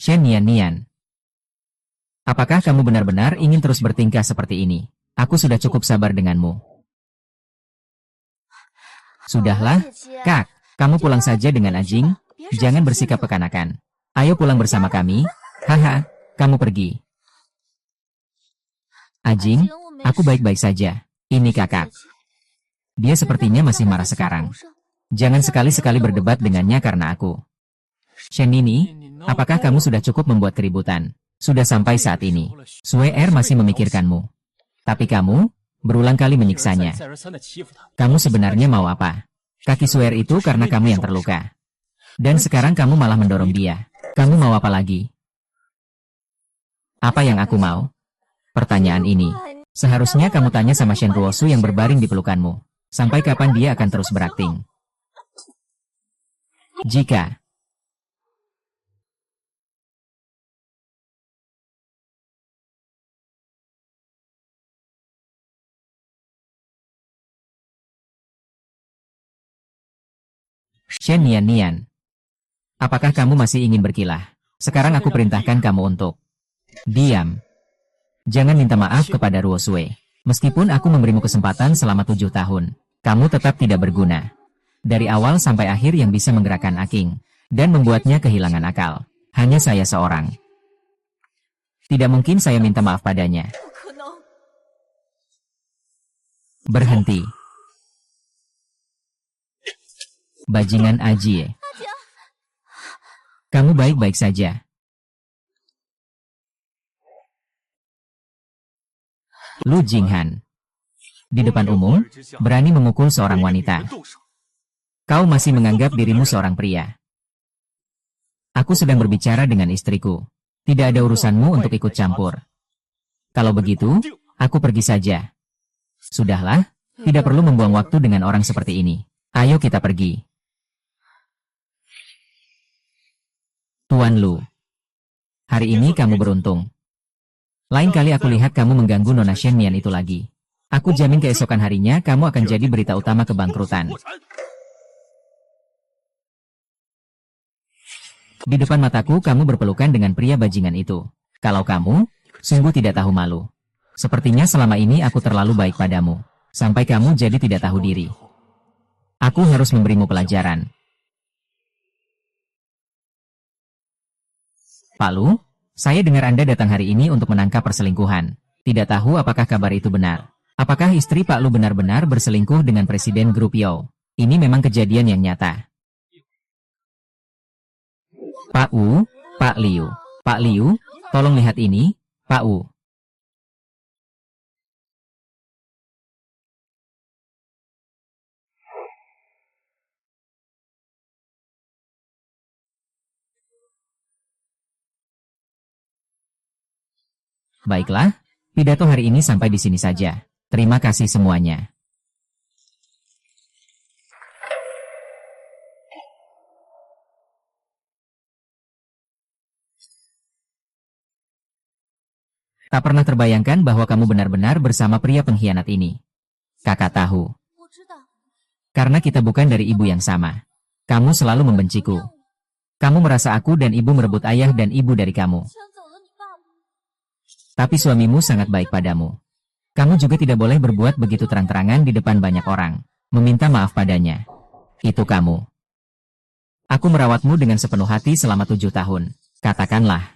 Shen Nian. Apakah kamu benar-benar ingin terus bertingkah seperti ini? Aku sudah cukup sabar denganmu. Sudahlah, Kak. Kamu pulang saja dengan Ajing. Jangan bersikap kekanakan. Ayo pulang bersama kami. Haha, kamu pergi. Ajing, aku baik-baik saja. Ini kakak. Dia sepertinya masih marah sekarang. Jangan sekali-sekali berdebat dengannya karena aku. Shen Nini, apakah kamu sudah cukup membuat keributan? Sudah sampai saat ini. Sue Er masih memikirkanmu. Tapi kamu, berulang kali menyiksanya. Kamu sebenarnya mau apa? Kaki Sue Er itu karena kamu yang terluka. Dan sekarang kamu malah mendorong dia. Kamu mau apa lagi? Apa yang aku mau? Pertanyaan ini seharusnya kamu tanya sama Shen Ruosu yang berbaring di pelukanmu. Sampai kapan dia akan terus berakting? Jika Shen Nian, apakah kamu masih ingin berkilah? Sekarang aku perintahkan kamu untuk diam. Jangan minta maaf kepada Ruo Sui. Meskipun aku memberimu kesempatan selama 7 tahun, kamu tetap tidak berguna. Dari awal sampai akhir yang bisa menggerakkan Aking, dan membuatnya kehilangan akal, hanya saya seorang. Tidak mungkin saya minta maaf padanya. Berhenti. Bajingan Ajie. Kamu baik-baik saja. Lu Jinghan. Di depan umum, berani memukul seorang wanita. Kau masih menganggap dirimu seorang pria. Aku sedang berbicara dengan istriku. Tidak ada urusanmu untuk ikut campur. Kalau begitu, aku pergi saja. Sudahlah, tidak perlu membuang waktu dengan orang seperti ini. Ayo kita pergi. Tuan Lu. Hari ini kamu beruntung. Lain kali aku lihat kamu mengganggu Nona Shen Nian itu lagi. Aku jamin keesokan harinya kamu akan jadi berita utama kebangkrutan. Di depan mataku kamu berpelukan dengan pria bajingan itu. Kalau kamu, sungguh tidak tahu malu. Sepertinya selama ini aku terlalu baik padamu. Sampai kamu jadi tidak tahu diri. Aku harus memberimu pelajaran. Pak Lu, saya dengar Anda datang hari ini untuk menangkap perselingkuhan. Tidak tahu apakah kabar itu benar. Apakah istri Pak Lu benar-benar berselingkuh dengan Presiden Grup Yo? Ini memang kejadian yang nyata. Pak Wu, Pak Liu. Pak Liu, tolong lihat ini, Pak Wu. Baiklah, pidato hari ini sampai di sini saja. Terima kasih semuanya. Tak pernah terbayangkan bahwa kamu benar-benar bersama pria pengkhianat ini. Kakak tahu. Karena kita bukan dari ibu yang sama. Kamu selalu membenciku. Kamu merasa aku dan ibu merebut ayah dan ibu dari kamu. Tapi suamimu sangat baik padamu. Kamu juga tidak boleh berbuat begitu terang-terangan di depan banyak orang. Meminta maaf padanya. Itu kamu. Aku merawatmu dengan sepenuh hati selama 7 tahun. Katakanlah.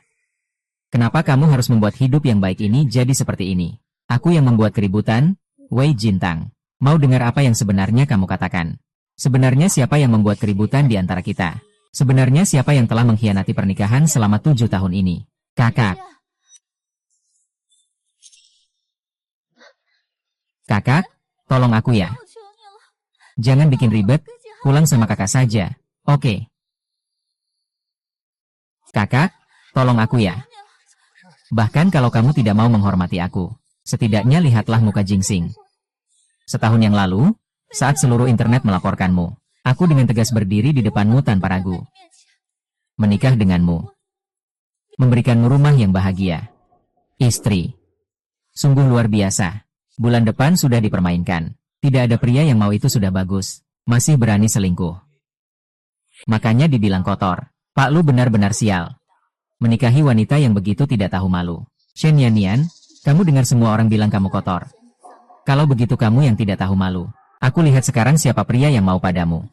Kenapa kamu harus membuat hidup yang baik ini jadi seperti ini? Aku yang membuat keributan? Wei Jintang. Mau dengar apa yang sebenarnya kamu katakan? Sebenarnya siapa yang membuat keributan di antara kita? Sebenarnya siapa yang telah mengkhianati pernikahan selama 7 tahun ini? Kakak. Kakak, tolong aku ya. Jangan bikin ribet, pulang sama kakak saja. Oke. Kakak, tolong aku ya. Bahkan kalau kamu tidak mau menghormati aku, setidaknya lihatlah muka Jingsing. Setahun yang lalu, saat seluruh internet melaporkanmu, aku dengan tegas berdiri di depanmu tanpa ragu. Menikah denganmu. Memberikanmu rumah yang bahagia. Istri. Sungguh luar biasa. Bulan depan sudah dipermainkan. Tidak ada pria yang mau itu sudah bagus. Masih berani selingkuh. Makanya dibilang kotor. Pak Lu benar-benar sial. Menikahi wanita yang begitu tidak tahu malu. Shen Nian, kamu dengar semua orang bilang kamu kotor. Kalau begitu kamu yang tidak tahu malu. Aku lihat sekarang siapa pria yang mau padamu.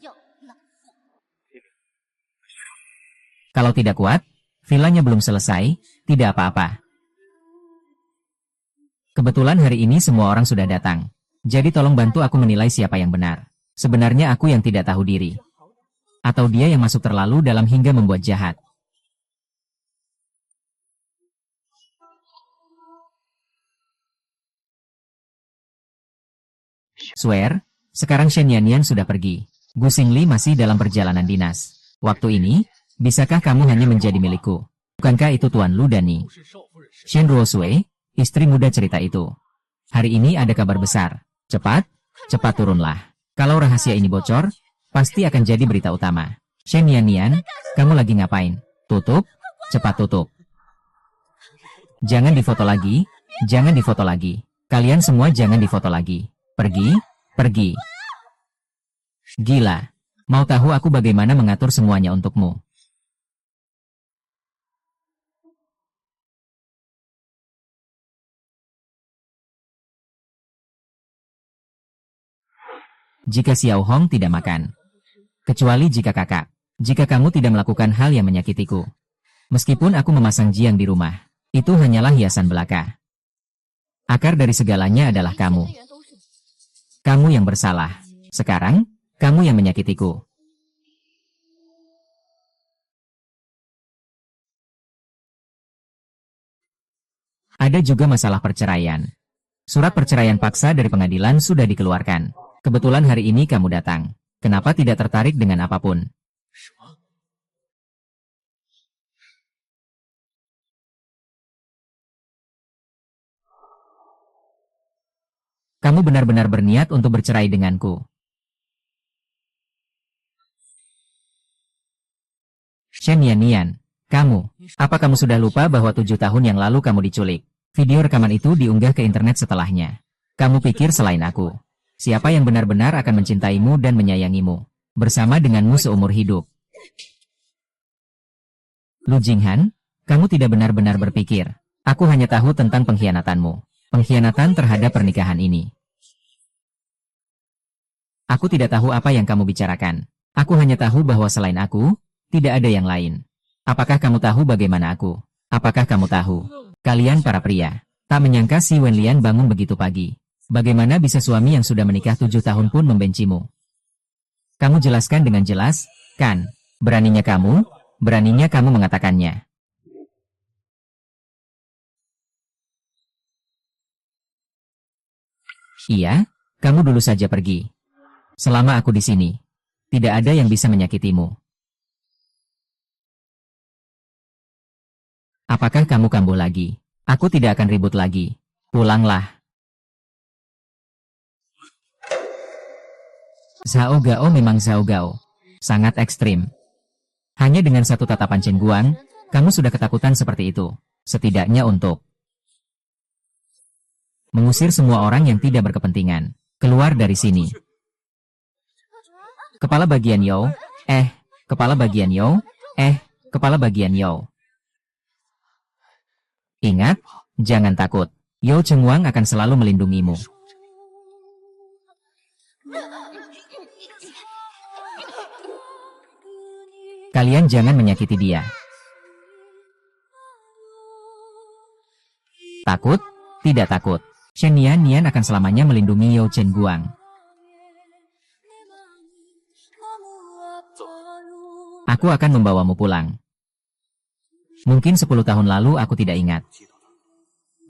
Kalau tidak kuat, villanya belum selesai, tidak apa-apa. Kebetulan hari ini semua orang sudah datang. Jadi tolong bantu aku menilai siapa yang benar. Sebenarnya aku yang tidak tahu diri. Atau dia yang masuk terlalu dalam hingga membuat jahat. Swear, sekarang Shen Nian sudah pergi. Gu Xingli masih dalam perjalanan dinas. Waktu ini, bisakah kamu hanya menjadi milikku? Bukankah itu Tuan Lu Dani? Shen Ruosui, istri muda cerita itu. Hari ini ada kabar besar. Cepat, cepat turunlah. Kalau rahasia ini bocor, pasti akan jadi berita utama. Shen Yannian, kamu lagi ngapain? Tutup, cepat tutup. Jangan difoto lagi, jangan difoto lagi. Kalian semua jangan difoto lagi. Pergi, pergi. Gila, mau tahu aku bagaimana mengatur semuanya untukmu? Jika Xiao Hong tidak makan. Kecuali jika kakak. Jika kamu tidak melakukan hal yang menyakitiku. Meskipun aku memasang Jiang di rumah. Itu hanyalah hiasan belaka. Akar dari segalanya adalah kamu. Kamu yang bersalah. Sekarang, kamu yang menyakitiku. Ada juga masalah perceraian. Surat perceraian paksa dari pengadilan sudah dikeluarkan. Kebetulan hari ini kamu datang. Kenapa tidak tertarik dengan apapun? Kamu benar-benar berniat untuk bercerai denganku. Shen Yannian, kamu, apa kamu sudah lupa bahwa 7 tahun yang lalu kamu diculik? Video rekaman itu diunggah ke internet setelahnya. Kamu pikir selain aku, siapa yang benar-benar akan mencintaimu dan menyayangimu, bersama denganmu seumur hidup? Lu Jinghan, kamu tidak benar-benar berpikir. Aku hanya tahu tentang pengkhianatanmu. Pengkhianatan terhadap pernikahan ini. Aku tidak tahu apa yang kamu bicarakan. Aku hanya tahu bahwa selain aku, tidak ada yang lain. Apakah kamu tahu bagaimana aku? Apakah kamu tahu? Kalian para pria, tak menyangka si Wenlian bangun begitu pagi. Bagaimana bisa suami yang sudah menikah 7 tahun pun membencimu? Kamu jelaskan dengan jelas, kan? Beraninya kamu mengatakannya. Iya, kamu dulu saja pergi. Selama aku di sini, tidak ada yang bisa menyakitimu. Apakah kamu kambuh lagi? Aku tidak akan ribut lagi. Pulanglah. Zhao Gao memang Zhao Gao. Sangat ekstrim. Hanya dengan satu tatapan Chen Guang, kamu sudah ketakutan seperti itu. Setidaknya untuk mengusir semua orang yang tidak berkepentingan. Keluar dari sini. Kepala bagian Yao. Kepala bagian Yao. Kepala bagian Yao. Ingat, jangan takut. Yao Chengwang akan selalu melindungimu. Kalian jangan menyakiti dia. Takut? Tidak takut. Shen Yannian akan selamanya melindungi Yao Chengguang. Aku akan membawamu pulang. Mungkin 10 tahun lalu aku tidak ingat.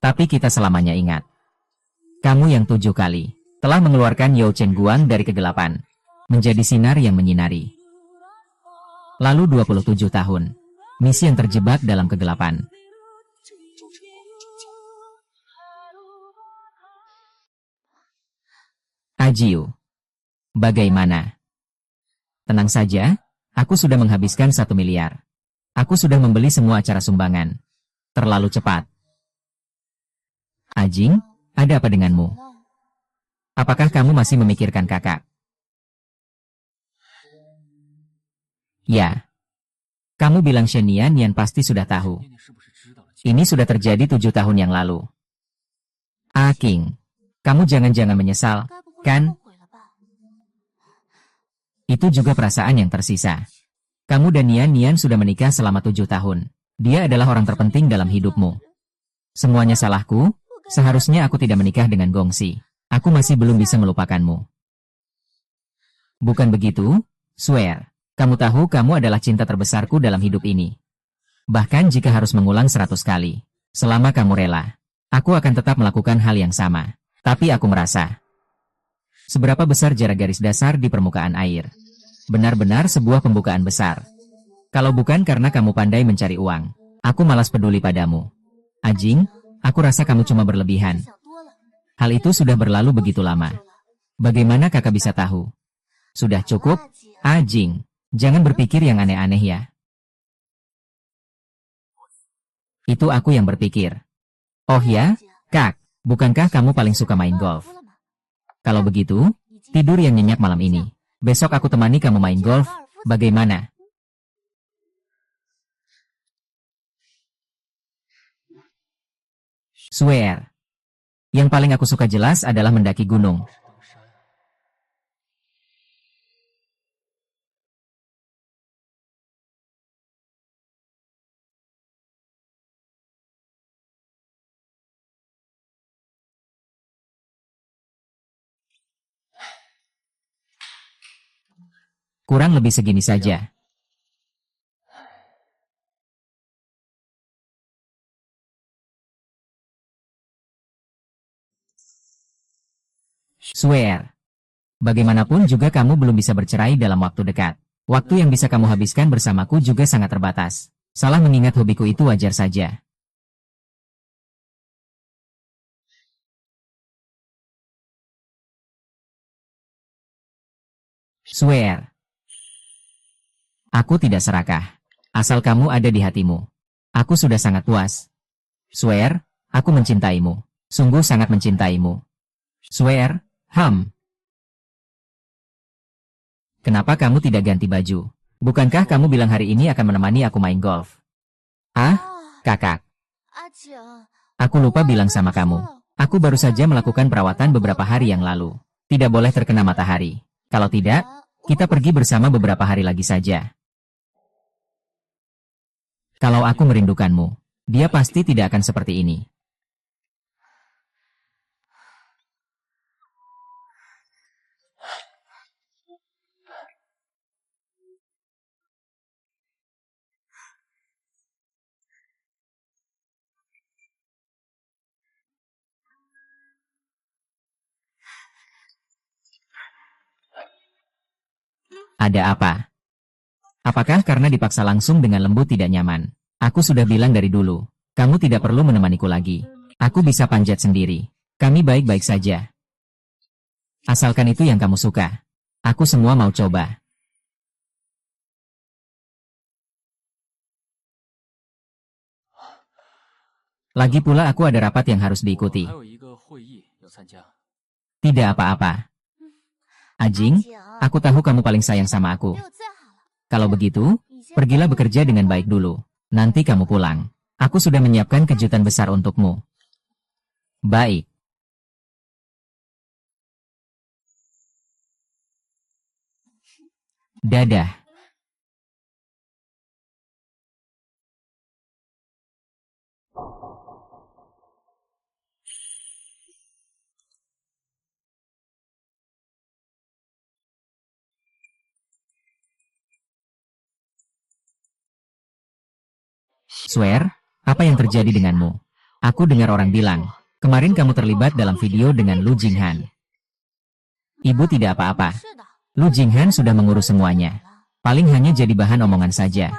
Tapi kita selamanya ingat. Kamu yang 7 kali telah mengeluarkan Yao Chengguang dari kegelapan. Menjadi sinar yang menyinari. Lalu 27 tahun. Misi yang terjebak dalam kegelapan. Ajiu. Bagaimana? Tenang saja, aku sudah menghabiskan 1 miliar. Aku sudah membeli semua acara sumbangan. Terlalu cepat. Ajing, ada apa denganmu? Apakah kamu masih memikirkan kakak? Ya. Kamu bilang Shen Yannian pasti sudah tahu. Ini sudah terjadi 7 tahun yang lalu. King, kamu jangan-jangan menyesal, kan? Itu juga perasaan yang tersisa. Kamu dan Nian sudah menikah selama 7 tahun. Dia adalah orang terpenting dalam hidupmu. Semuanya salahku, seharusnya aku tidak menikah dengan Gongxi. Aku masih belum bisa melupakanmu. Bukan begitu, swear. Kamu tahu kamu adalah cinta terbesarku dalam hidup ini. Bahkan jika harus mengulang 100 kali. Selama kamu rela, aku akan tetap melakukan hal yang sama. Tapi aku merasa, seberapa besar jarak garis dasar di permukaan air? Benar-benar sebuah pembukaan besar. Kalau bukan karena kamu pandai mencari uang, aku malas peduli padamu. Ajing, aku rasa kamu cuma berlebihan. Hal itu sudah berlalu begitu lama. Bagaimana kakak bisa tahu? Sudah cukup, Ajing. Jangan berpikir yang aneh-aneh ya. Itu aku yang berpikir. Oh ya, Kak, bukankah kamu paling suka main golf? Kalau begitu, tidur yang nyenyak malam ini. Besok aku temani kamu main golf, bagaimana? Swear. Yang paling aku suka jelas adalah mendaki gunung. Kurang lebih segini saja. Swear. Bagaimanapun juga kamu belum bisa bercerai dalam waktu dekat. Waktu yang bisa kamu habiskan bersamaku juga sangat terbatas. Salah mengingat hobiku itu wajar saja. Swear. Aku tidak serakah. Asal kamu ada di hatimu. Aku sudah sangat puas. Swear, aku mencintaimu. Sungguh sangat mencintaimu. Swear, Kenapa kamu tidak ganti baju? Bukankah kamu bilang hari ini akan menemani aku main golf? Ah, kakak. Aku lupa bilang sama kamu. Aku baru saja melakukan perawatan beberapa hari yang lalu. Tidak boleh terkena matahari. Kalau tidak, kita pergi bersama beberapa hari lagi saja. Kalau aku merindukanmu, dia pasti tidak akan seperti ini. Ada apa? Apakah karena dipaksa langsung dengan lembut tidak nyaman? Aku sudah bilang dari dulu, kamu tidak perlu menemaniku lagi. Aku bisa panjat sendiri. Kami baik-baik saja. Asalkan itu yang kamu suka. Aku semua mau coba. Lagi pula aku ada rapat yang harus diikuti. Tidak apa-apa. Ajing, aku tahu kamu paling sayang sama aku. Kalau begitu, pergilah bekerja dengan baik dulu. Nanti kamu pulang. Aku sudah menyiapkan kejutan besar untukmu. Baik. Dadah. Swear, apa yang terjadi denganmu? Aku dengar orang bilang, kemarin kamu terlibat dalam video dengan Lu Jinghan. Ibu tidak apa-apa. Lu Jinghan sudah mengurus semuanya. Paling hanya jadi bahan omongan saja.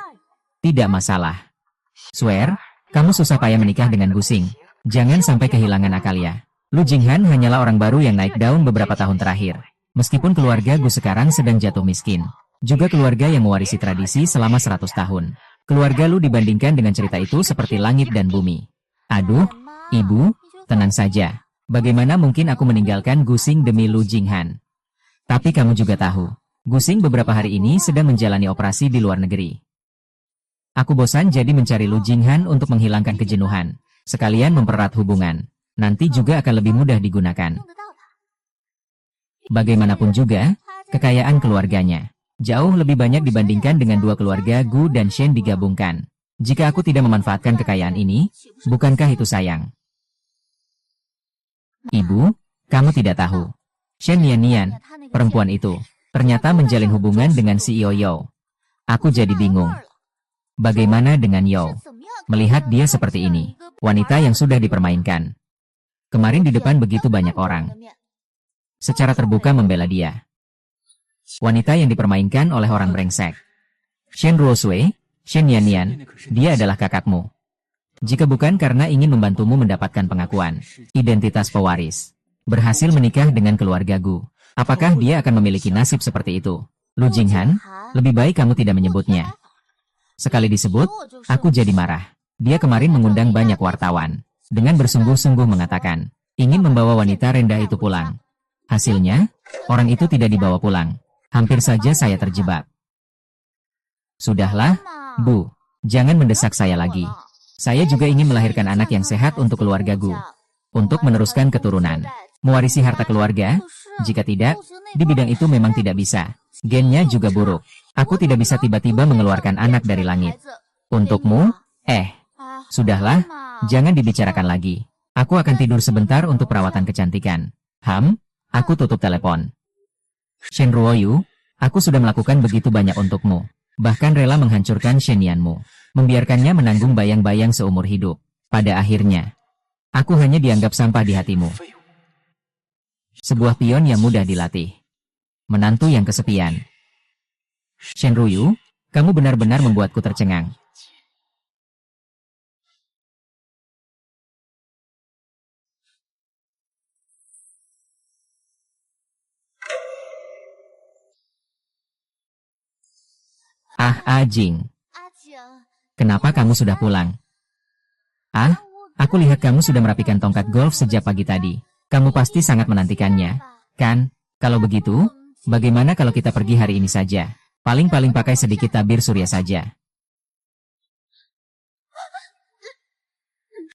Tidak masalah. Swear, kamu susah payah menikah dengan Gusing. Jangan sampai kehilangan akal ya. Lu Jinghan hanyalah orang baru yang naik daun beberapa tahun terakhir. Meskipun keluarga Gu sekarang sedang jatuh miskin. Juga keluarga yang mewarisi tradisi selama 100 tahun. Keluarga Lu dibandingkan dengan cerita itu seperti langit dan bumi. Aduh, ibu, tenang saja. Bagaimana mungkin aku meninggalkan Gusing demi Lu Jinghan? Tapi kamu juga tahu, Gusing beberapa hari ini sedang menjalani operasi di luar negeri. Aku bosan jadi mencari Lu Jinghan untuk menghilangkan kejenuhan. Sekalian mempererat hubungan. Nanti juga akan lebih mudah digunakan. Bagaimanapun juga, kekayaan keluarganya jauh lebih banyak dibandingkan dengan dua keluarga Gu dan Shen digabungkan. Jika aku tidak memanfaatkan kekayaan ini, bukankah itu sayang? Ibu, kamu tidak tahu. Shen Nian, perempuan itu, ternyata menjalin hubungan dengan si Yo. Aku jadi bingung. Bagaimana dengan Yo? Melihat dia seperti ini, wanita yang sudah dipermainkan. Kemarin di depan begitu banyak orang. Secara terbuka membela dia. Wanita yang dipermainkan oleh orang brengsek. Shen Ruosui, Shen Nian, dia adalah kakakmu. Jika bukan karena ingin membantumu mendapatkan pengakuan, identitas pewaris, berhasil menikah dengan keluarga Gu, apakah dia akan memiliki nasib seperti itu? Lu Jinghan, lebih baik kamu tidak menyebutnya. Sekali disebut, aku jadi marah. Dia kemarin mengundang banyak wartawan. Dengan bersungguh-sungguh mengatakan, ingin membawa wanita rendah itu pulang. Hasilnya, orang itu tidak dibawa pulang. Hampir saja saya terjebak. Sudahlah, Bu. Jangan mendesak saya lagi. Saya juga ingin melahirkan anak yang sehat untuk keluarga Gu. Untuk meneruskan keturunan. Mewarisi harta keluarga? Jika tidak, di bidang itu memang tidak bisa. Gennya juga buruk. Aku tidak bisa tiba-tiba mengeluarkan anak dari langit. Untukmu? Sudahlah, jangan dibicarakan lagi. Aku akan tidur sebentar untuk perawatan kecantikan. Aku tutup telepon. Shen Ruoyu, aku sudah melakukan begitu banyak untukmu. Bahkan rela menghancurkan Shenianmu. Membiarkannya menanggung bayang-bayang seumur hidup. Pada akhirnya, aku hanya dianggap sampah di hatimu. Sebuah pion yang mudah dilatih. Menantu yang kesepian. Shen Ruoyu, kamu benar-benar membuatku tercengang. Jing. Kenapa kamu sudah pulang? Aku lihat kamu sudah merapikan tongkat golf sejak pagi tadi. Kamu pasti sangat menantikannya, kan? Kalau begitu, bagaimana kalau kita pergi hari ini saja? Paling-paling pakai sedikit tabir surya saja.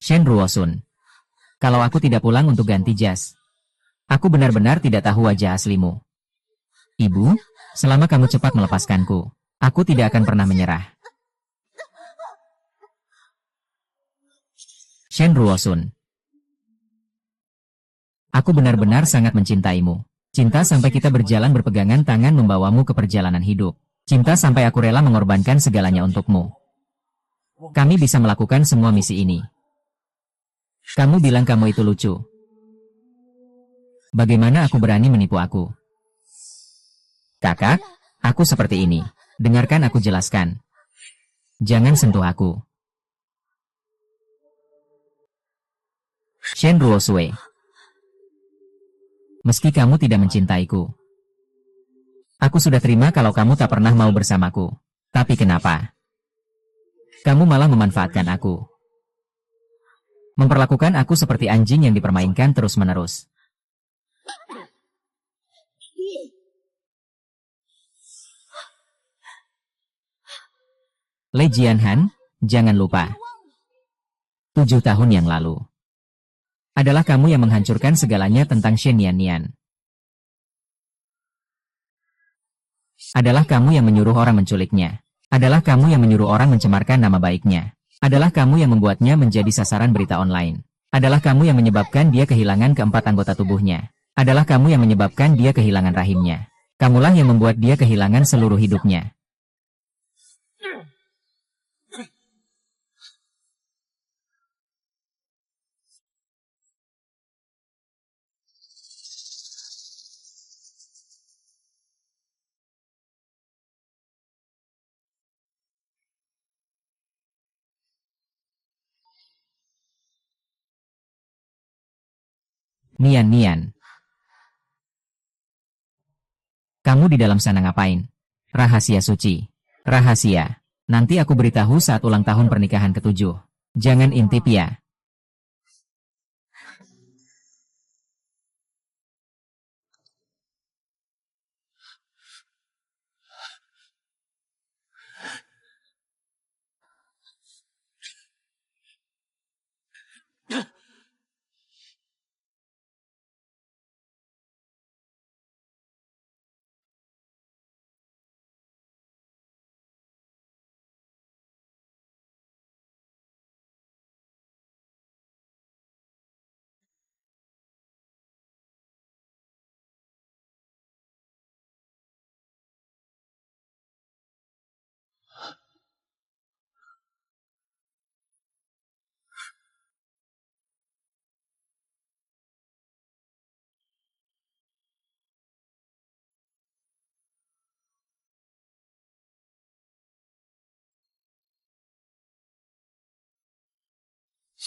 Shen Ruosun. Kalau aku tidak pulang untuk ganti jas, aku benar-benar tidak tahu wajah aslimu. Ibu, selama kamu cepat melepaskanku, aku tidak akan pernah menyerah. Shen Ruosun. Aku benar-benar sangat mencintaimu. Cinta sampai kita berjalan berpegangan tangan membawamu ke perjalanan hidup. Cinta sampai aku rela mengorbankan segalanya untukmu. Kami bisa melakukan semua misi ini. Kamu bilang kamu itu lucu. Bagaimana aku berani menipu aku? Kakak, aku seperti ini. Dengarkan aku jelaskan. Jangan sentuh aku. Shen Ruosue. Meski kamu tidak mencintaiku, aku sudah terima kalau kamu tak pernah mau bersamaku. Tapi kenapa? Kamu malah memanfaatkan aku. Memperlakukan aku seperti anjing yang dipermainkan terus-menerus. Lei Jianhan, jangan lupa. 7 tahun yang lalu. Adalah kamu yang menghancurkan segalanya tentang Shen Nian. Adalah kamu yang menyuruh orang menculiknya. Adalah kamu yang menyuruh orang mencemarkan nama baiknya. Adalah kamu yang membuatnya menjadi sasaran berita online. Adalah kamu yang menyebabkan dia kehilangan keempat anggota tubuhnya. Adalah kamu yang menyebabkan dia kehilangan rahimnya. Kamulah yang membuat dia kehilangan seluruh hidupnya. Nian. Kamu di dalam sana ngapain? Rahasia suci. Rahasia. Nanti aku beritahu saat ulang tahun pernikahan ke-7. Jangan intip ya.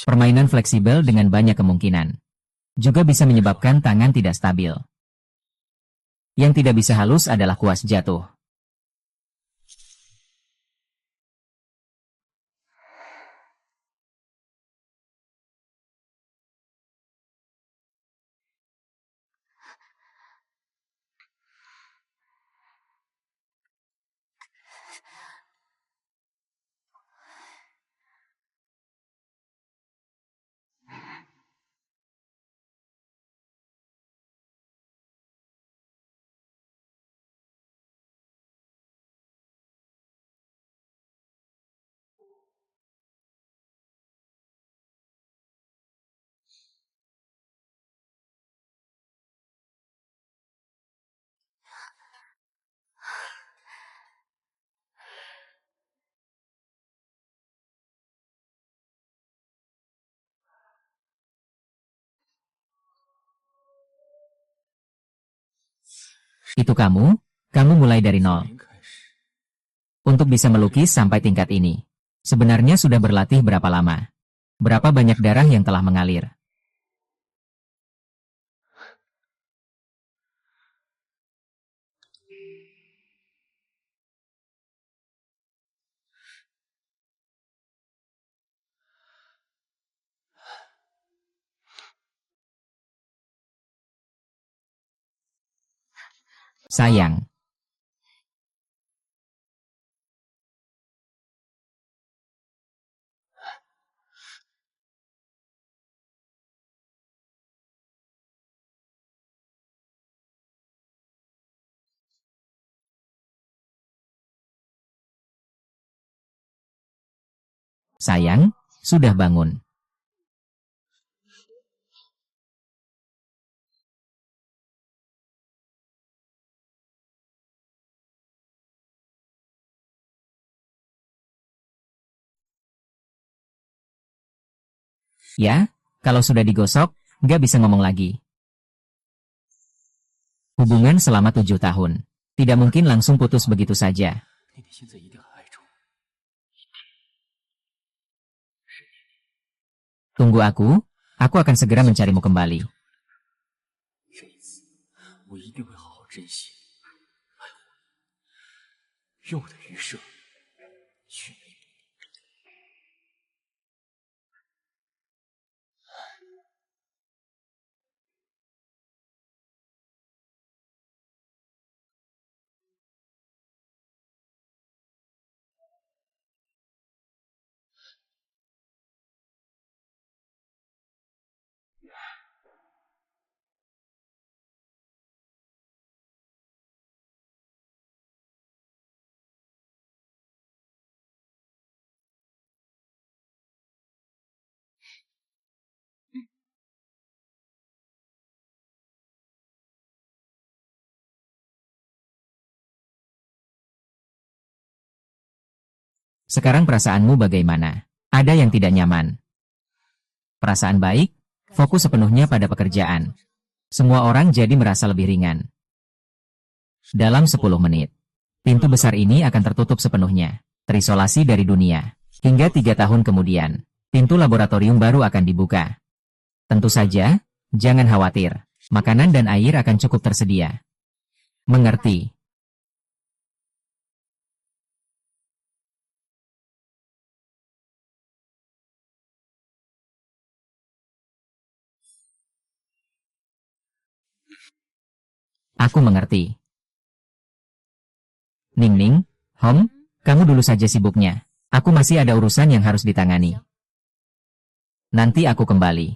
Permainan fleksibel dengan banyak kemungkinan. Juga bisa menyebabkan tangan tidak stabil. Yang tidak bisa halus adalah kuas jatuh. Itu kamu? Kamu mulai dari nol. Untuk bisa melukis sampai tingkat ini. Sebenarnya sudah berlatih berapa lama? Berapa banyak darah yang telah mengalir? Sayang. Sayang, sudah bangun. Ya, kalau sudah digosok, nggak bisa ngomong lagi. Hubungan selama 7 tahun. Tidak mungkin langsung putus begitu saja. Tunggu aku akan segera mencarimu kembali. Sekarang perasaanmu bagaimana? Ada yang tidak nyaman? Perasaan baik, fokus sepenuhnya pada pekerjaan. Semua orang jadi merasa lebih ringan. Dalam 10 menit, pintu besar ini akan tertutup sepenuhnya, terisolasi dari dunia. Hingga 3 tahun kemudian, pintu laboratorium baru akan dibuka. Tentu saja, jangan khawatir, makanan dan air akan cukup tersedia. Mengerti? Aku mengerti. Ning, Hom, kamu dulu saja sibuknya. Aku masih ada urusan yang harus ditangani. Nanti aku kembali.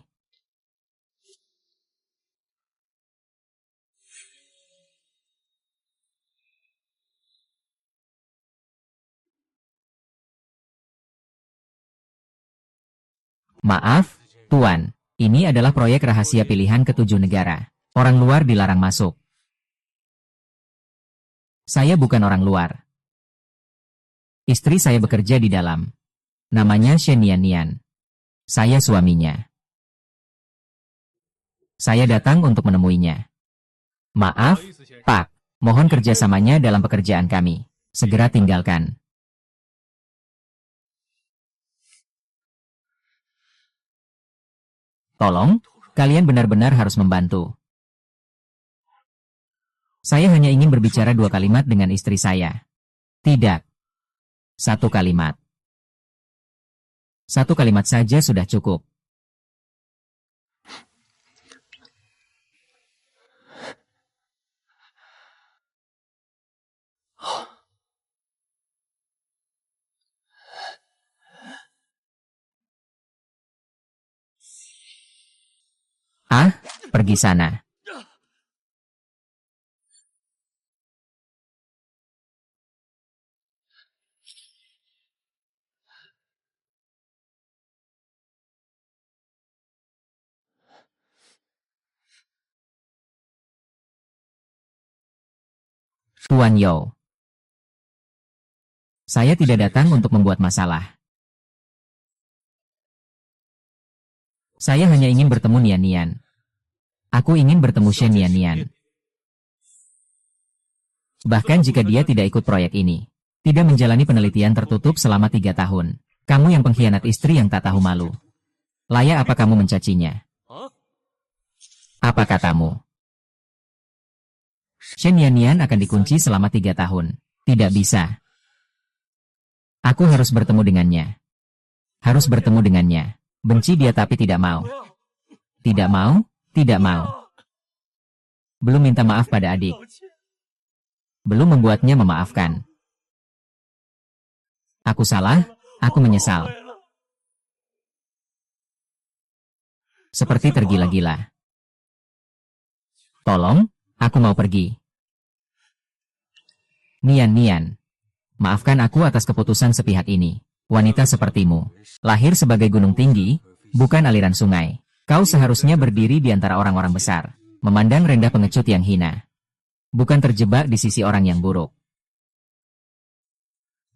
Maaf, Tuan. Ini adalah proyek rahasia pilihan ke-7 negara. Orang luar dilarang masuk. Saya bukan orang luar. Istri saya bekerja di dalam. Namanya Shen Nian. Saya suaminya. Saya datang untuk menemuinya. Maaf, Pak. Mohon kerjasamanya dalam pekerjaan kami. Segera tinggalkan. Tolong, kalian benar-benar harus membantu. Saya hanya ingin berbicara 2 kalimat dengan istri saya. Tidak. 1 kalimat. 1 kalimat saja sudah cukup. Ah, pergi sana. Tuan Yo. Saya tidak datang untuk membuat masalah. Saya hanya ingin bertemu Nian. Aku ingin bertemu Shen Nian. Bahkan jika dia tidak ikut proyek ini, tidak menjalani penelitian tertutup selama 3 tahun. Kamu yang pengkhianat istri yang tak tahu malu. Layak apa kamu mencacinya? Apa katamu? Shen Yannian akan dikunci selama 3 tahun. Tidak bisa. Aku harus bertemu dengannya. Harus bertemu dengannya. Benci dia tapi tidak mau. Tidak mau, tidak mau. Belum minta maaf pada adik. Belum membuatnya memaafkan. Aku salah, aku menyesal. Seperti tergila-gila. Tolong, aku mau pergi. Nian, maafkan aku atas keputusan sepihak ini. Wanita sepertimu, lahir sebagai gunung tinggi, bukan aliran sungai. Kau seharusnya berdiri di antara orang-orang besar, memandang rendah pengecut yang hina. Bukan terjebak di sisi orang yang buruk.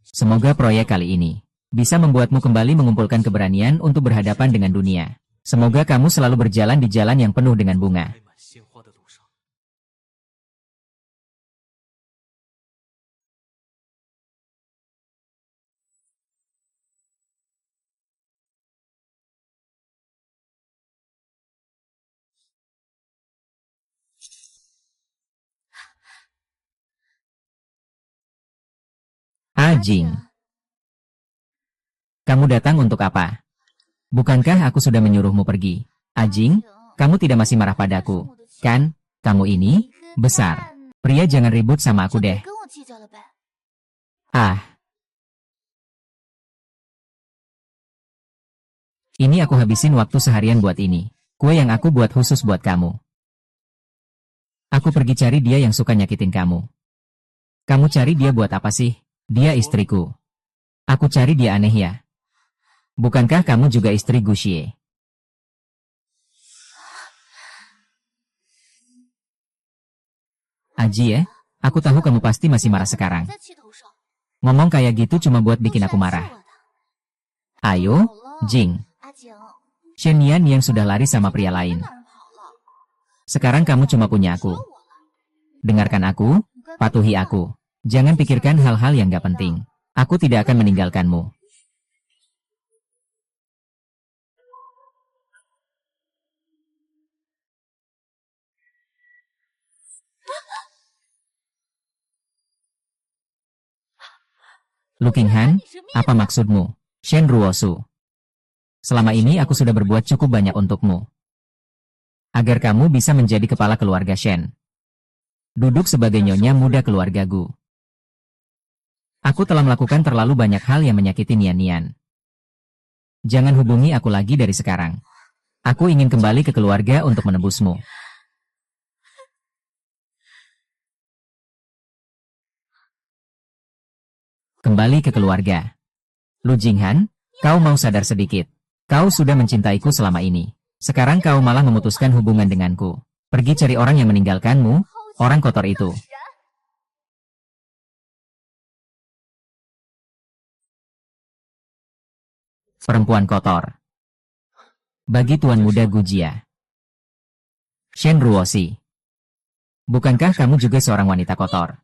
Semoga proyek kali ini bisa membuatmu kembali mengumpulkan keberanian untuk berhadapan dengan dunia. Semoga kamu selalu berjalan di jalan yang penuh dengan bunga. Ajing, kamu datang untuk apa? Bukankah aku sudah menyuruhmu pergi? Ajing, kamu tidak masih marah padaku, kan? Kamu ini besar. Pria, jangan ribut sama aku deh. Ah, ini aku habisin waktu seharian buat ini. Kue yang aku buat khusus buat kamu. Aku pergi cari dia yang suka nyakitin kamu. Kamu cari dia buat apa sih? Dia istriku. Aku cari dia aneh ya. Bukankah kamu juga istri Gu Xie? Aji ya, aku tahu kamu pasti masih marah sekarang. Ngomong kayak gitu cuma buat bikin aku marah. Ayo, Jing. Shen Yan yang sudah lari sama pria lain. Sekarang kamu cuma punya aku. Dengarkan aku, patuhi aku. Jangan pikirkan hal-hal yang gak penting. Aku tidak akan meninggalkanmu. Lu Qinghan, apa maksudmu? Shen Ruosu. Selama ini aku sudah berbuat cukup banyak untukmu. Agar kamu bisa menjadi kepala keluarga Shen. Duduk sebagai nyonya muda keluarga Gu. Aku telah melakukan terlalu banyak hal yang menyakiti Nian. Jangan hubungi aku lagi dari sekarang. Aku ingin kembali ke keluarga untuk menebusmu. Kembali ke keluarga. Lu Jinghan, kau mau sadar sedikit. Kau sudah mencintaiku selama ini. Sekarang kau malah memutuskan hubungan denganku. Pergi cari orang yang meninggalkanmu, orang kotor itu. Perempuan kotor. Bagi Tuan Muda Gujia. Shen Ruosi. Bukankah kamu juga seorang wanita kotor?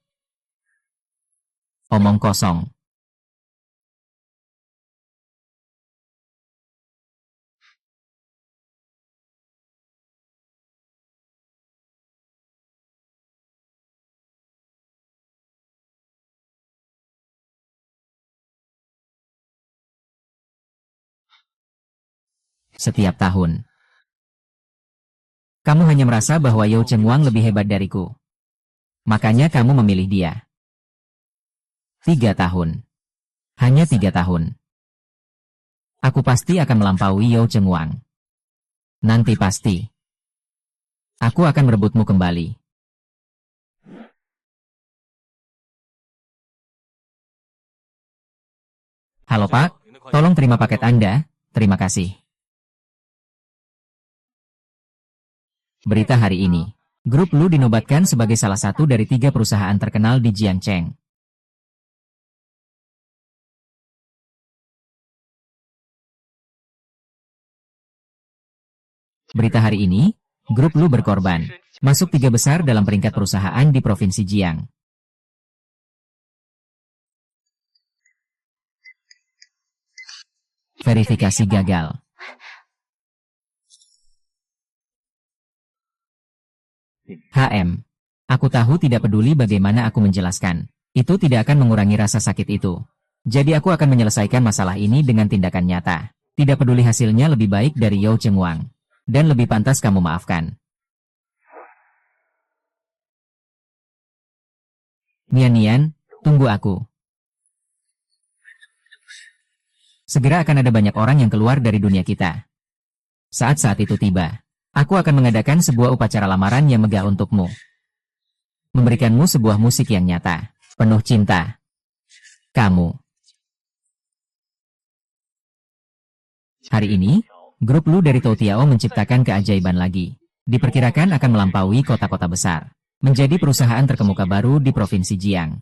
Omong kosong. Setiap tahun. Kamu hanya merasa bahwa Yao Chengwang lebih hebat dariku. Makanya kamu memilih dia. 3 tahun. Hanya 3 tahun. Aku pasti akan melampaui Yao Chengwang. Nanti pasti. Aku akan merebutmu kembali. Halo Pak, tolong terima paket Anda. Terima kasih. Berita hari ini. Grup Lu dinobatkan sebagai salah satu dari 3 perusahaan terkenal di Jiangcheng. Berita hari ini, Grup Lu berkorban. Masuk 3 besar dalam peringkat perusahaan di Provinsi Jiang. Verifikasi gagal. HM. Aku tahu tidak peduli bagaimana aku menjelaskan. Itu tidak akan mengurangi rasa sakit itu. Jadi aku akan menyelesaikan masalah ini dengan tindakan nyata. Tidak peduli hasilnya lebih baik dari Yao Chengwang. Dan lebih pantas kamu maafkan. Nian, tunggu aku. Segera akan ada banyak orang yang keluar dari dunia kita. Saat-saat itu tiba, aku akan mengadakan sebuah upacara lamaran yang megah untukmu. Memberikanmu sebuah musik yang nyata, penuh cinta. Kamu. Hari ini, grup Lu dari Toutiao menciptakan keajaiban lagi. Diperkirakan akan melampaui kota-kota besar. Menjadi perusahaan terkemuka baru di Provinsi Jiang.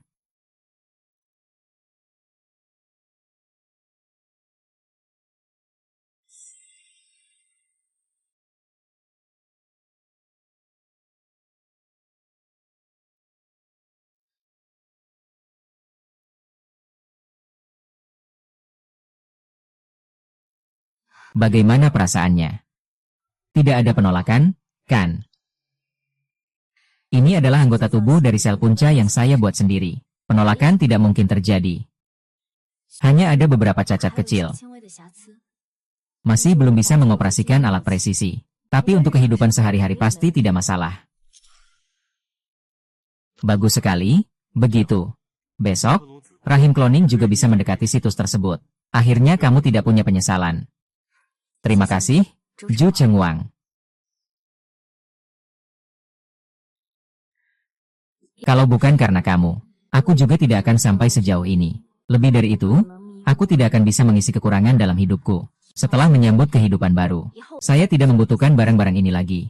Bagaimana perasaannya? Tidak ada penolakan, kan? Ini adalah anggota tubuh dari sel punca yang saya buat sendiri. Penolakan tidak mungkin terjadi. Hanya ada beberapa cacat kecil. Masih belum bisa mengoperasikan alat presisi. Tapi untuk kehidupan sehari-hari pasti tidak masalah. Bagus sekali, begitu. Besok, rahim cloning juga bisa mendekati situs tersebut. Akhirnya kamu tidak punya penyesalan. Terima kasih, Zhu Chengwang. Kalau bukan karena kamu, aku juga tidak akan sampai sejauh ini. Lebih dari itu, aku tidak akan bisa mengisi kekurangan dalam hidupku. Setelah menyambut kehidupan baru, saya tidak membutuhkan barang-barang ini lagi.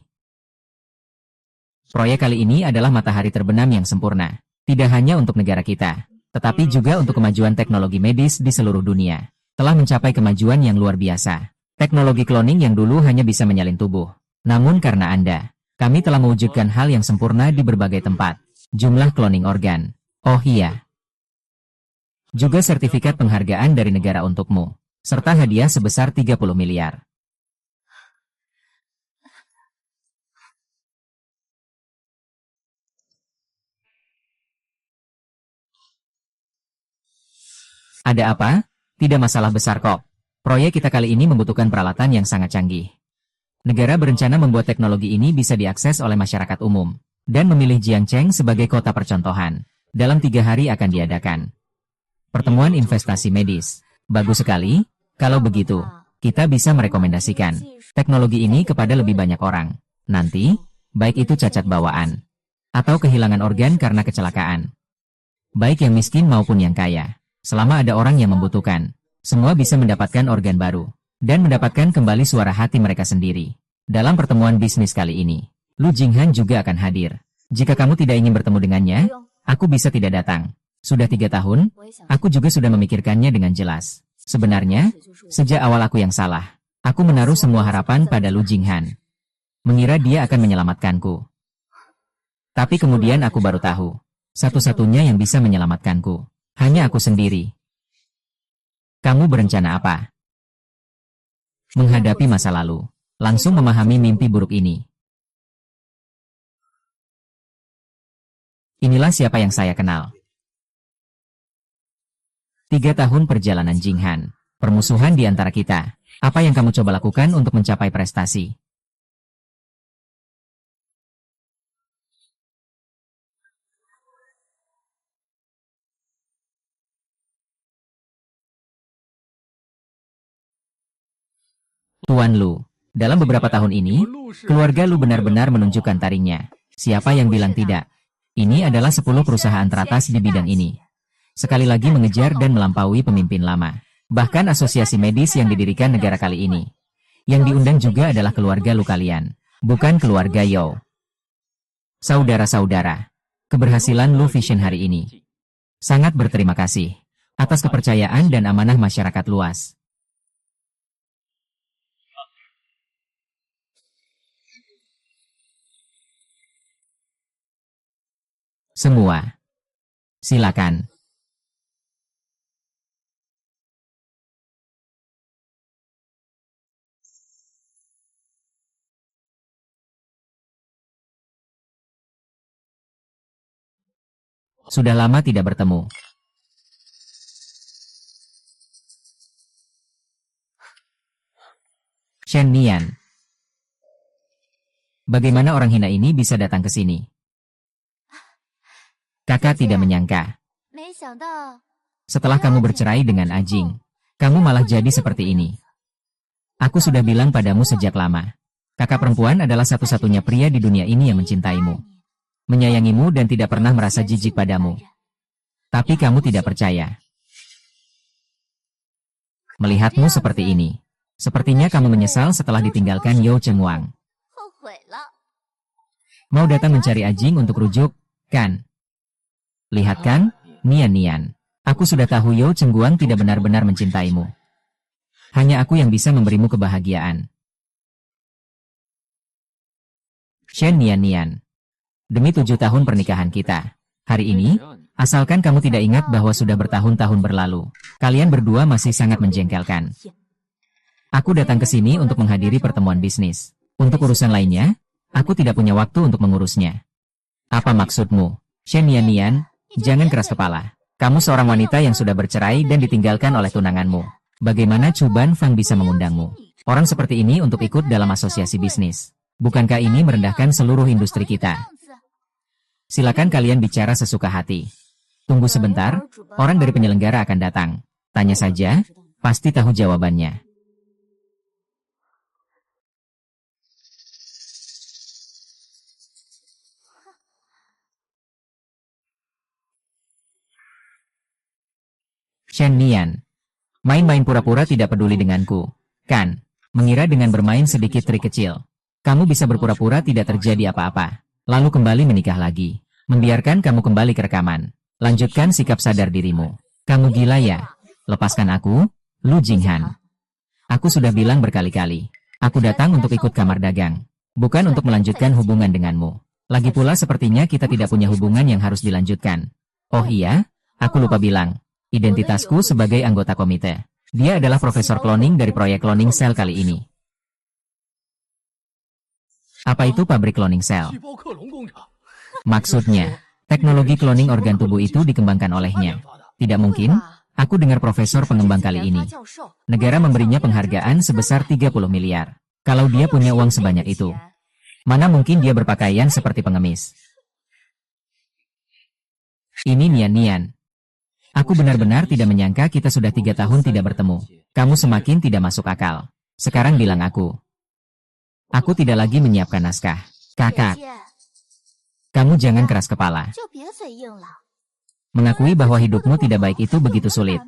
Proyek kali ini adalah matahari terbenam yang sempurna. Tidak hanya untuk negara kita, tetapi juga untuk kemajuan teknologi medis di seluruh dunia. Telah mencapai kemajuan yang luar biasa. Teknologi cloning yang dulu hanya bisa menyalin tubuh. Namun karena Anda, kami telah mewujudkan hal yang sempurna di berbagai tempat. Jumlah cloning organ. Oh iya. Juga sertifikat penghargaan dari negara untukmu. Serta hadiah sebesar 30 miliar. Ada apa? Tidak masalah besar kok. Proyek kita kali ini membutuhkan peralatan yang sangat canggih. Negara berencana membuat teknologi ini bisa diakses oleh masyarakat umum, dan memilih Jiangcheng sebagai kota percontohan. Dalam 3 hari akan diadakan pertemuan investasi medis. Bagus sekali, kalau begitu, kita bisa merekomendasikan teknologi ini kepada lebih banyak orang. Nanti, baik itu cacat bawaan, atau kehilangan organ karena kecelakaan. Baik yang miskin maupun yang kaya. Selama ada orang yang membutuhkan, semua bisa mendapatkan organ baru, dan mendapatkan kembali suara hati mereka sendiri. Dalam pertemuan bisnis kali ini, Lu Jinghan juga akan hadir. Jika kamu tidak ingin bertemu dengannya, aku bisa tidak datang. Sudah 3 tahun, aku juga sudah memikirkannya dengan jelas. Sebenarnya, sejak awal aku yang salah. Aku menaruh semua harapan pada Lu Jinghan. Mengira dia akan menyelamatkanku. Tapi kemudian aku baru tahu, satu-satunya yang bisa menyelamatkanku hanya aku sendiri. Kamu berencana apa? Menghadapi masa lalu. Langsung memahami mimpi buruk ini. Inilah siapa yang saya kenal. 3 tahun perjalanan Jinghan. Permusuhan di antara kita. Apa yang kamu coba lakukan untuk mencapai prestasi? Tuan Lu, dalam beberapa tahun ini, keluarga Lu benar-benar menunjukkan taringnya. Siapa yang bilang tidak? Ini adalah 10 perusahaan teratas di bidang ini. Sekali lagi mengejar dan melampaui pemimpin lama. Bahkan asosiasi medis yang didirikan negara kali ini. Yang diundang juga adalah keluarga Lu kalian, bukan keluarga Yao. Saudara-saudara, keberhasilan Lu Vision hari ini. Sangat berterima kasih atas kepercayaan dan amanah masyarakat luas. Semua. Silakan. Sudah lama tidak bertemu. Shen Nian. Bagaimana orang hina ini bisa datang ke sini? Kakak tidak menyangka. Setelah kamu bercerai dengan Ajing, kamu malah jadi seperti ini. Aku sudah bilang padamu sejak lama. Kakak perempuan adalah satu-satunya pria di dunia ini yang mencintaimu, menyayangimu dan tidak pernah merasa jijik padamu. Tapi kamu tidak percaya. Melihatmu seperti ini, sepertinya kamu menyesal setelah ditinggalkan Yao Chengwang. Mau datang mencari Ajing untuk rujuk, kan? Lihat kan, Nian. Aku sudah tahu Yao Chengguang tidak benar-benar mencintaimu. Hanya aku yang bisa memberimu kebahagiaan. Shen Nian. Demi 7 tahun pernikahan kita. Hari ini, asalkan kamu tidak ingat bahwa sudah bertahun-tahun berlalu, kalian berdua masih sangat menjengkelkan. Aku datang ke sini untuk menghadiri pertemuan bisnis. Untuk urusan lainnya, aku tidak punya waktu untuk mengurusnya. Apa maksudmu? Shen Nian, jangan keras kepala. Kamu seorang wanita yang sudah bercerai dan ditinggalkan oleh tunanganmu. Bagaimana Chu Ban Fang bisa mengundangmu? Orang seperti ini untuk ikut dalam asosiasi bisnis. Bukankah ini merendahkan seluruh industri kita? Silakan kalian bicara sesuka hati. Tunggu sebentar, orang dari penyelenggara akan datang. Tanya saja, pasti tahu jawabannya. Shen Nian. Main-main pura-pura tidak peduli denganku, kan? Mengira dengan bermain sedikit trik kecil, kamu bisa berpura-pura tidak terjadi apa-apa, lalu kembali menikah lagi. Membiarkan kamu kembali ke rekaman. Lanjutkan sikap sadar dirimu. Kamu gila ya? Lepaskan aku, Lu Jinghan. Aku sudah bilang berkali-kali. Aku datang untuk ikut kamar dagang, bukan untuk melanjutkan hubungan denganmu. Lagi pula sepertinya kita tidak punya hubungan yang harus dilanjutkan. Oh iya, aku lupa bilang. Identitasku sebagai anggota komite. Dia adalah profesor cloning dari proyek cloning sel kali ini. Apa itu pabrik cloning sel? Maksudnya, teknologi cloning organ tubuh itu dikembangkan olehnya. Tidak mungkin, aku dengar profesor pengembang kali ini. Negara memberinya penghargaan sebesar 30 miliar. Kalau dia punya uang sebanyak itu, mana mungkin dia berpakaian seperti pengemis? Ini Nian. Aku benar-benar tidak menyangka kita sudah 3 tahun tidak bertemu. Kamu semakin tidak masuk akal. Sekarang bilang aku. Aku tidak lagi menyiapkan naskah. Kakak. Kamu jangan keras kepala. Mengakui bahwa hidupmu tidak baik itu begitu sulit.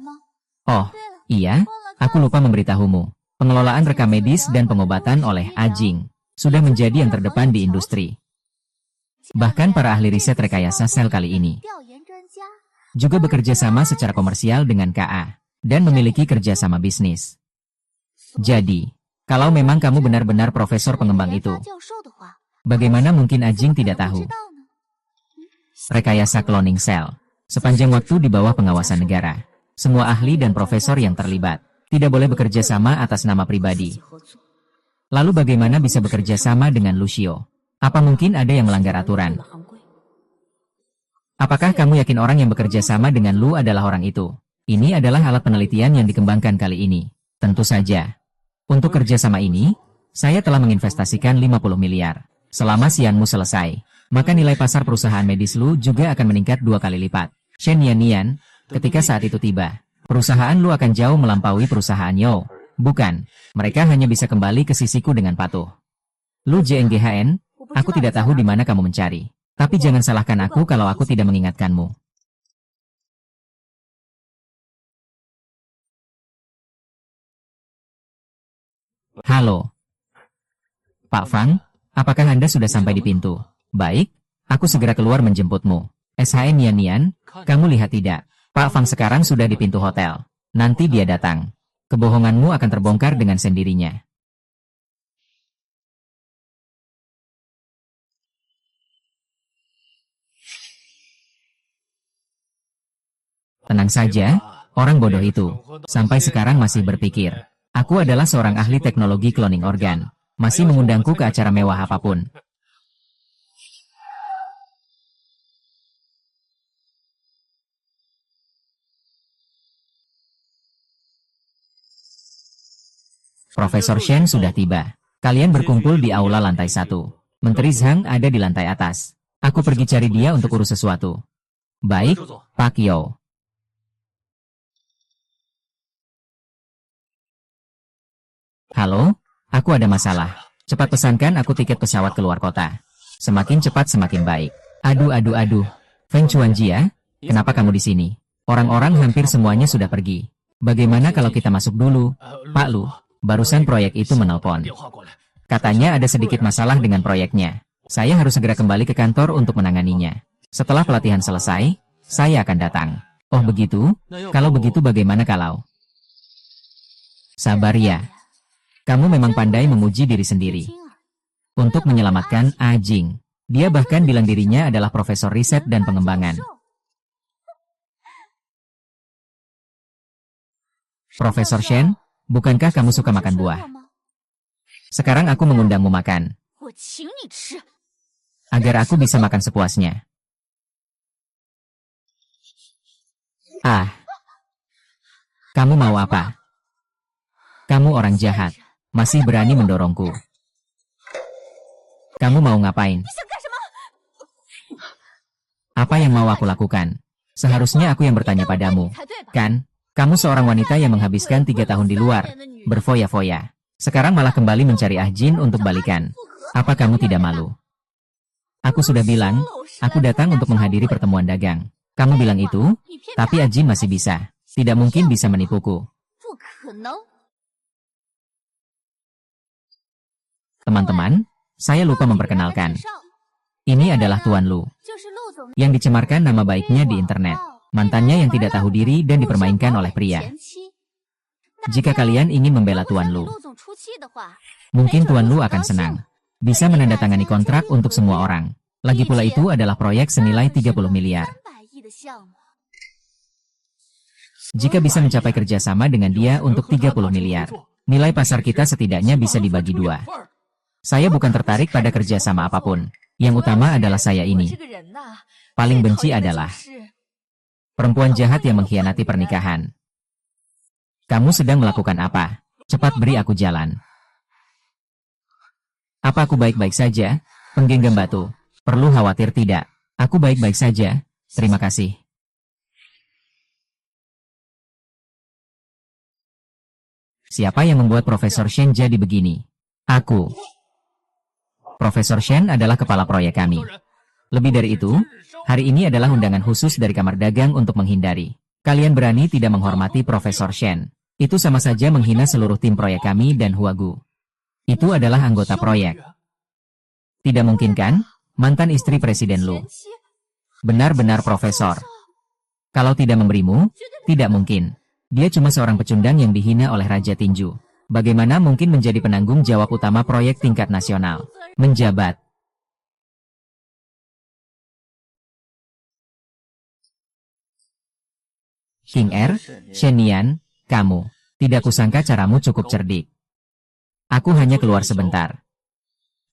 Oh, iya, aku lupa memberitahumu. Pengelolaan rekam medis dan pengobatan oleh Ajing sudah menjadi yang terdepan di industri. Bahkan para ahli riset rekayasa sel kali ini juga bekerja sama secara komersial dengan KA, dan memiliki kerjasama bisnis. Jadi, kalau memang kamu benar-benar profesor pengembang itu, bagaimana mungkin Ajing tidak tahu? Rekayasa cloning sel, sepanjang waktu di bawah pengawasan negara. Semua ahli dan profesor yang terlibat, tidak boleh bekerja sama atas nama pribadi. Lalu bagaimana bisa bekerja sama dengan Lucio? Apa mungkin ada yang melanggar aturan? Apakah kamu yakin orang yang bekerja sama dengan Lu adalah orang itu? Ini adalah alat penelitian yang dikembangkan kali ini. Tentu saja. Untuk kerjasama ini, saya telah menginvestasikan 50 miliar. Selama sianmu selesai, maka nilai pasar perusahaan medis Lu juga akan meningkat 2 kali lipat. Shen Nian, ketika saat itu tiba, perusahaan Lu akan jauh melampaui perusahaan Yao. Bukan, mereka hanya bisa kembali ke sisiku dengan patuh. Lu JNGHN, aku tidak tahu di mana kamu mencari. Tapi jangan salahkan aku kalau aku tidak mengingatkanmu. Halo. Pak Fang, apakah Anda sudah sampai di pintu? Baik, aku segera keluar menjemputmu. SHN Nian, kamu lihat tidak? Pak Fang sekarang sudah di pintu hotel. Nanti dia datang. Kebohonganmu akan terbongkar dengan sendirinya. Tenang saja, orang bodoh itu, sampai sekarang masih berpikir, aku adalah seorang ahli teknologi cloning organ, masih mengundangku ke acara mewah apapun. Profesor Shen sudah tiba. Kalian berkumpul di aula lantai 1. Menteri Zhang ada di lantai atas. Aku pergi cari dia untuk urus sesuatu. Baik, Pak Yo. Halo, aku ada masalah. Cepat pesankan aku tiket pesawat keluar kota. Semakin cepat semakin baik. Aduh. Feng Chuanjia, kenapa kamu di sini? Orang-orang hampir semuanya sudah pergi. Bagaimana kalau kita masuk dulu? Pak Lu, barusan proyek itu menelpon. Katanya ada sedikit masalah dengan proyeknya. Saya harus segera kembali ke kantor untuk menanganinya. Setelah pelatihan selesai, saya akan datang. Oh begitu? Kalau begitu bagaimana kalau? Sabar ya. Kamu memang pandai memuji diri sendiri. Untuk menyelamatkan Ajing. Dia bahkan bilang dirinya adalah profesor riset dan pengembangan. Profesor Shen, bukankah kamu suka makan buah? Sekarang aku mengundangmu makan. Agar aku bisa makan sepuasnya. Kamu mau apa? Kamu orang jahat. Masih berani mendorongku. Kamu mau ngapain? Apa yang mau aku lakukan? Seharusnya aku yang bertanya padamu. Kan? Kamu seorang wanita yang menghabiskan 3 tahun di luar, berfoya-foya. Sekarang malah kembali mencari Jin untuk balikan. Apa kamu tidak malu? Aku sudah bilang, aku datang untuk menghadiri pertemuan dagang. Kamu bilang itu, tapi Jin masih bisa. Tidak mungkin bisa menipuku. Teman-teman, saya lupa memperkenalkan. Ini adalah Tuan Lu, yang dicemarkan nama baiknya di internet. Mantannya yang tidak tahu diri dan dipermainkan oleh pria. Jika kalian ingin membela Tuan Lu, mungkin Tuan Lu akan senang. Bisa menandatangani kontrak untuk semua orang. Lagi pula itu adalah proyek senilai 30 miliar. Jika bisa mencapai kerjasama dengan dia untuk 30 miliar, nilai pasar kita setidaknya bisa dibagi 2. Saya bukan tertarik pada kerjasama apapun. Yang utama adalah saya ini. Paling benci adalah perempuan jahat yang mengkhianati pernikahan. Kamu sedang melakukan apa? Cepat beri aku jalan. Apa aku baik-baik saja? Penggenggam batu. Perlu khawatir tidak. Aku baik-baik saja. Terima kasih. Siapa yang membuat Profesor Shen jadi begini? Aku. Profesor Shen adalah kepala proyek kami. Lebih dari itu, hari ini adalah undangan khusus dari Kamar Dagang untuk menghindari. Kalian berani tidak menghormati Profesor Shen. Itu sama saja menghina seluruh tim proyek kami dan Huagu. Itu adalah anggota proyek. Tidak mungkin kan? Mantan istri Presiden Lu. Benar-benar profesor. Kalau tidak memberimu, tidak mungkin. Dia cuma seorang pecundang yang dihina oleh Raja Tinju. Bagaimana mungkin menjadi penanggung jawab utama proyek tingkat nasional? Menjabat. King R, Shenian, kamu. Tidak kusangka caramu cukup cerdik. Aku hanya keluar sebentar.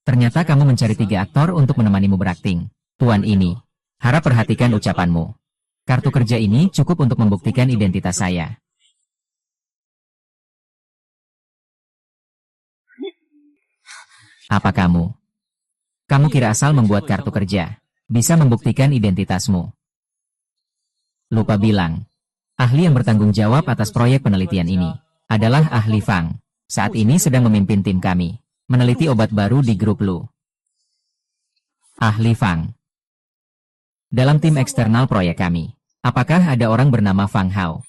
Ternyata kamu mencari 3 aktor untuk menemanimu berakting. Tuan ini. Harap perhatikan ucapanmu. Kartu kerja ini cukup untuk membuktikan identitas saya. Apa kamu? Kamu kira asal membuat kartu kerja bisa membuktikan identitasmu? Lupa bilang, ahli yang bertanggung jawab atas proyek penelitian ini adalah ahli Fang. Saat ini sedang memimpin tim kami meneliti obat baru di grup Lu. Ahli Fang. Dalam tim eksternal proyek kami, apakah ada orang bernama Fang Hao?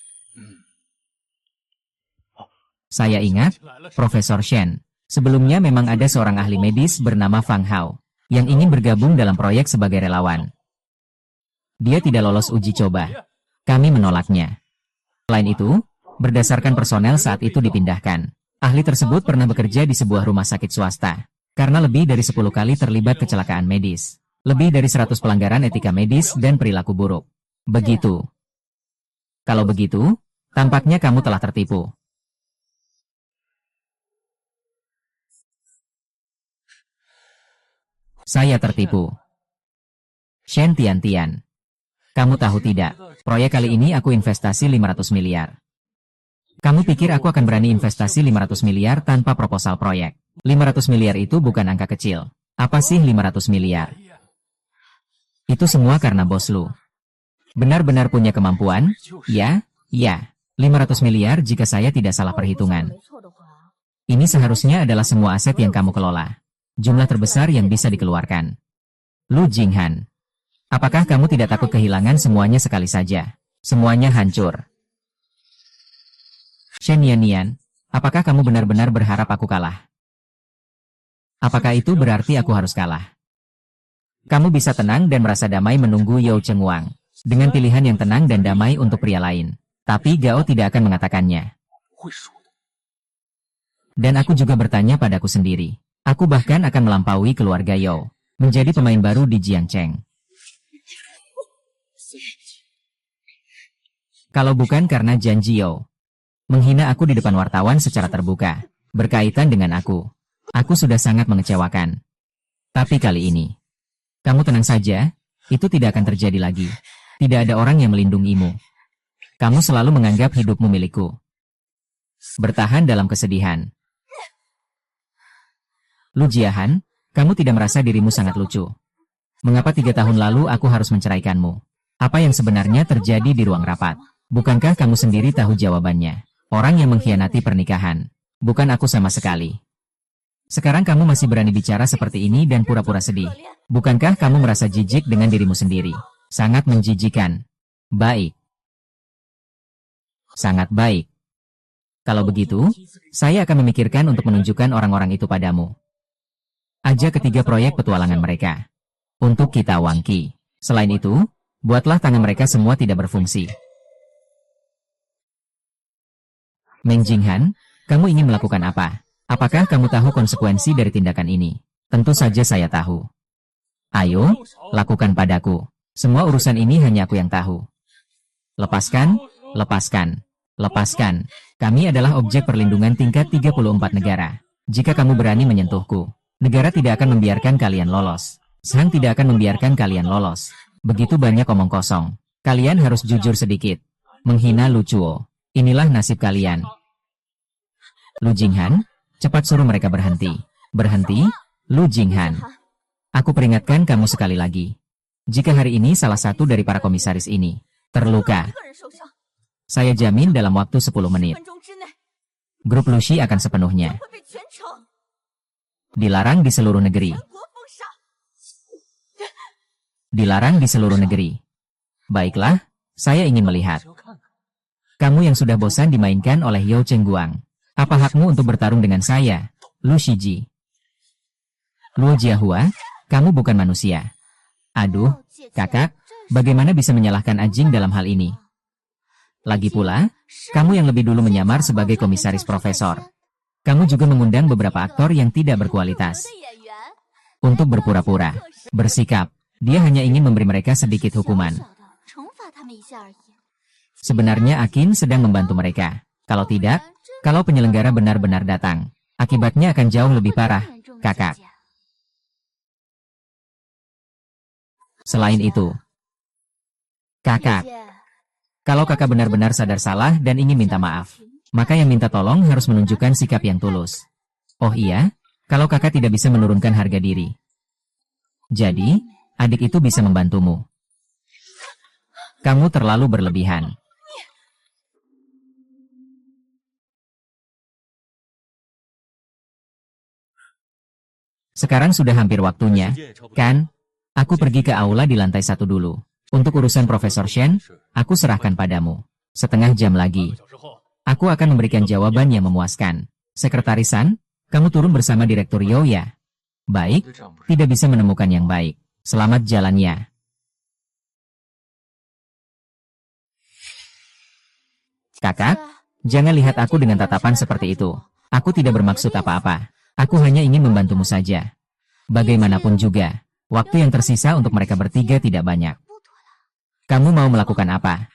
Saya ingat, Profesor Shen. Sebelumnya memang ada seorang ahli medis bernama Fang Hao, yang ingin bergabung dalam proyek sebagai relawan. Dia tidak lolos uji coba. Kami menolaknya. Selain itu, berdasarkan personel saat itu dipindahkan. Ahli tersebut pernah bekerja di sebuah rumah sakit swasta, karena lebih dari 10 kali terlibat kecelakaan medis. Lebih dari 100 pelanggaran etika medis dan perilaku buruk. Begitu. Kalau begitu, tampaknya kamu telah tertipu. Saya tertipu. Shen Tian. Kamu tahu tidak, proyek kali ini aku investasi 500 miliar. Kamu pikir aku akan berani investasi 500 miliar tanpa proposal proyek? 500 miliar itu bukan angka kecil. Apa sih 500 miliar? Itu semua karena bos lu. Benar-benar punya kemampuan? Ya, ya. 500 miliar jika saya tidak salah perhitungan. Ini seharusnya adalah semua aset yang kamu kelola. Jumlah terbesar yang bisa dikeluarkan. Lu Jinghan. Apakah kamu tidak takut kehilangan semuanya sekali saja? Semuanya hancur. Shen Yannian, apakah kamu benar-benar berharap aku kalah? Apakah itu berarti aku harus kalah? Kamu bisa tenang dan merasa damai menunggu Yao Chengwang. Dengan pilihan yang tenang dan damai untuk pria lain. Tapi Gao tidak akan mengatakannya. Dan aku juga bertanya padaku sendiri. Aku bahkan akan melampaui keluarga Yao. Menjadi pemain baru di Jiangcheng. Kalau bukan karena janji Yao. Menghina aku di depan wartawan secara terbuka. Berkaitan dengan aku. Aku sudah sangat mengecewakan. Tapi kali ini. Kamu tenang saja, itu tidak akan terjadi lagi. Tidak ada orang yang melindungimu. Kamu selalu menganggap hidupmu milikku. Bertahan dalam kesedihan. Lu Jiahan, kamu tidak merasa dirimu sangat lucu. Mengapa 3 tahun lalu aku harus menceraikanmu? Apa yang sebenarnya terjadi di ruang rapat? Bukankah kamu sendiri tahu jawabannya? Orang yang mengkhianati pernikahan. Bukan aku sama sekali. Sekarang kamu masih berani bicara seperti ini dan pura-pura sedih. Bukankah kamu merasa jijik dengan dirimu sendiri? Sangat menjijikan. Baik. Sangat baik. Kalau begitu, saya akan memikirkan untuk menunjukkan orang-orang itu padamu. Aja ketiga proyek petualangan mereka. Untuk kita Wangqi. Selain itu, buatlah tangan mereka semua tidak berfungsi. Meng Jinghan, kamu ingin melakukan apa? Apakah kamu tahu konsekuensi dari tindakan ini? Tentu saja saya tahu. Ayo, lakukan padaku. Semua urusan ini hanya aku yang tahu. Lepaskan, lepaskan, lepaskan. Kami adalah objek perlindungan tingkat 34 negara. Jika kamu berani menyentuhku, negara tidak akan membiarkan kalian lolos. Sang tidak akan membiarkan kalian lolos. Begitu banyak omong kosong. Kalian harus jujur sedikit. Menghina Lu Chuo. Inilah nasib kalian. Lu Jinghan, cepat suruh mereka berhenti. Berhenti, Lu Jinghan. Aku peringatkan kamu sekali lagi. Jika hari ini salah satu dari para komisaris ini terluka, saya jamin dalam waktu 10 menit. Grup Luxi akan sepenuhnya dilarang di seluruh negeri. Dilarang di seluruh negeri. Baiklah, saya ingin melihat. Kamu yang sudah bosan dimainkan oleh Yao Chengguang. Apa hakmu untuk bertarung dengan saya, Lu Shiji? Luo Jiahua, kamu bukan manusia. Aduh, kakak, bagaimana bisa menyalahkan Ajing dalam hal ini? Lagi pula, kamu yang lebih dulu menyamar sebagai komisaris profesor. Kamu juga mengundang beberapa aktor yang tidak berkualitas. Untuk berpura-pura, bersikap, dia hanya ingin memberi mereka sedikit hukuman. Sebenarnya Akin sedang membantu mereka. Kalau tidak, kalau penyelenggara benar-benar datang, akibatnya akan jauh lebih parah, kakak. Selain itu, kakak, kalau kakak benar-benar sadar salah dan ingin minta maaf, maka yang minta tolong harus menunjukkan sikap yang tulus. Oh iya, kalau kakak tidak bisa menurunkan harga diri. Jadi, adik itu bisa membantumu. Kamu terlalu berlebihan. Sekarang sudah hampir waktunya, kan? Aku pergi ke aula di lantai 1 dulu. Untuk urusan Profesor Shen, aku serahkan padamu. Setengah jam lagi. Aku akan memberikan jawaban yang memuaskan. Sekretarisan, kamu turun bersama Direktur Yao ya? Baik, tidak bisa menemukan yang baik. Selamat jalannya. Kakak, jangan lihat aku dengan tatapan seperti itu. Aku tidak bermaksud apa-apa. Aku hanya ingin membantumu saja. Bagaimanapun juga, waktu yang tersisa untuk mereka bertiga tidak banyak. Kamu mau melakukan apa?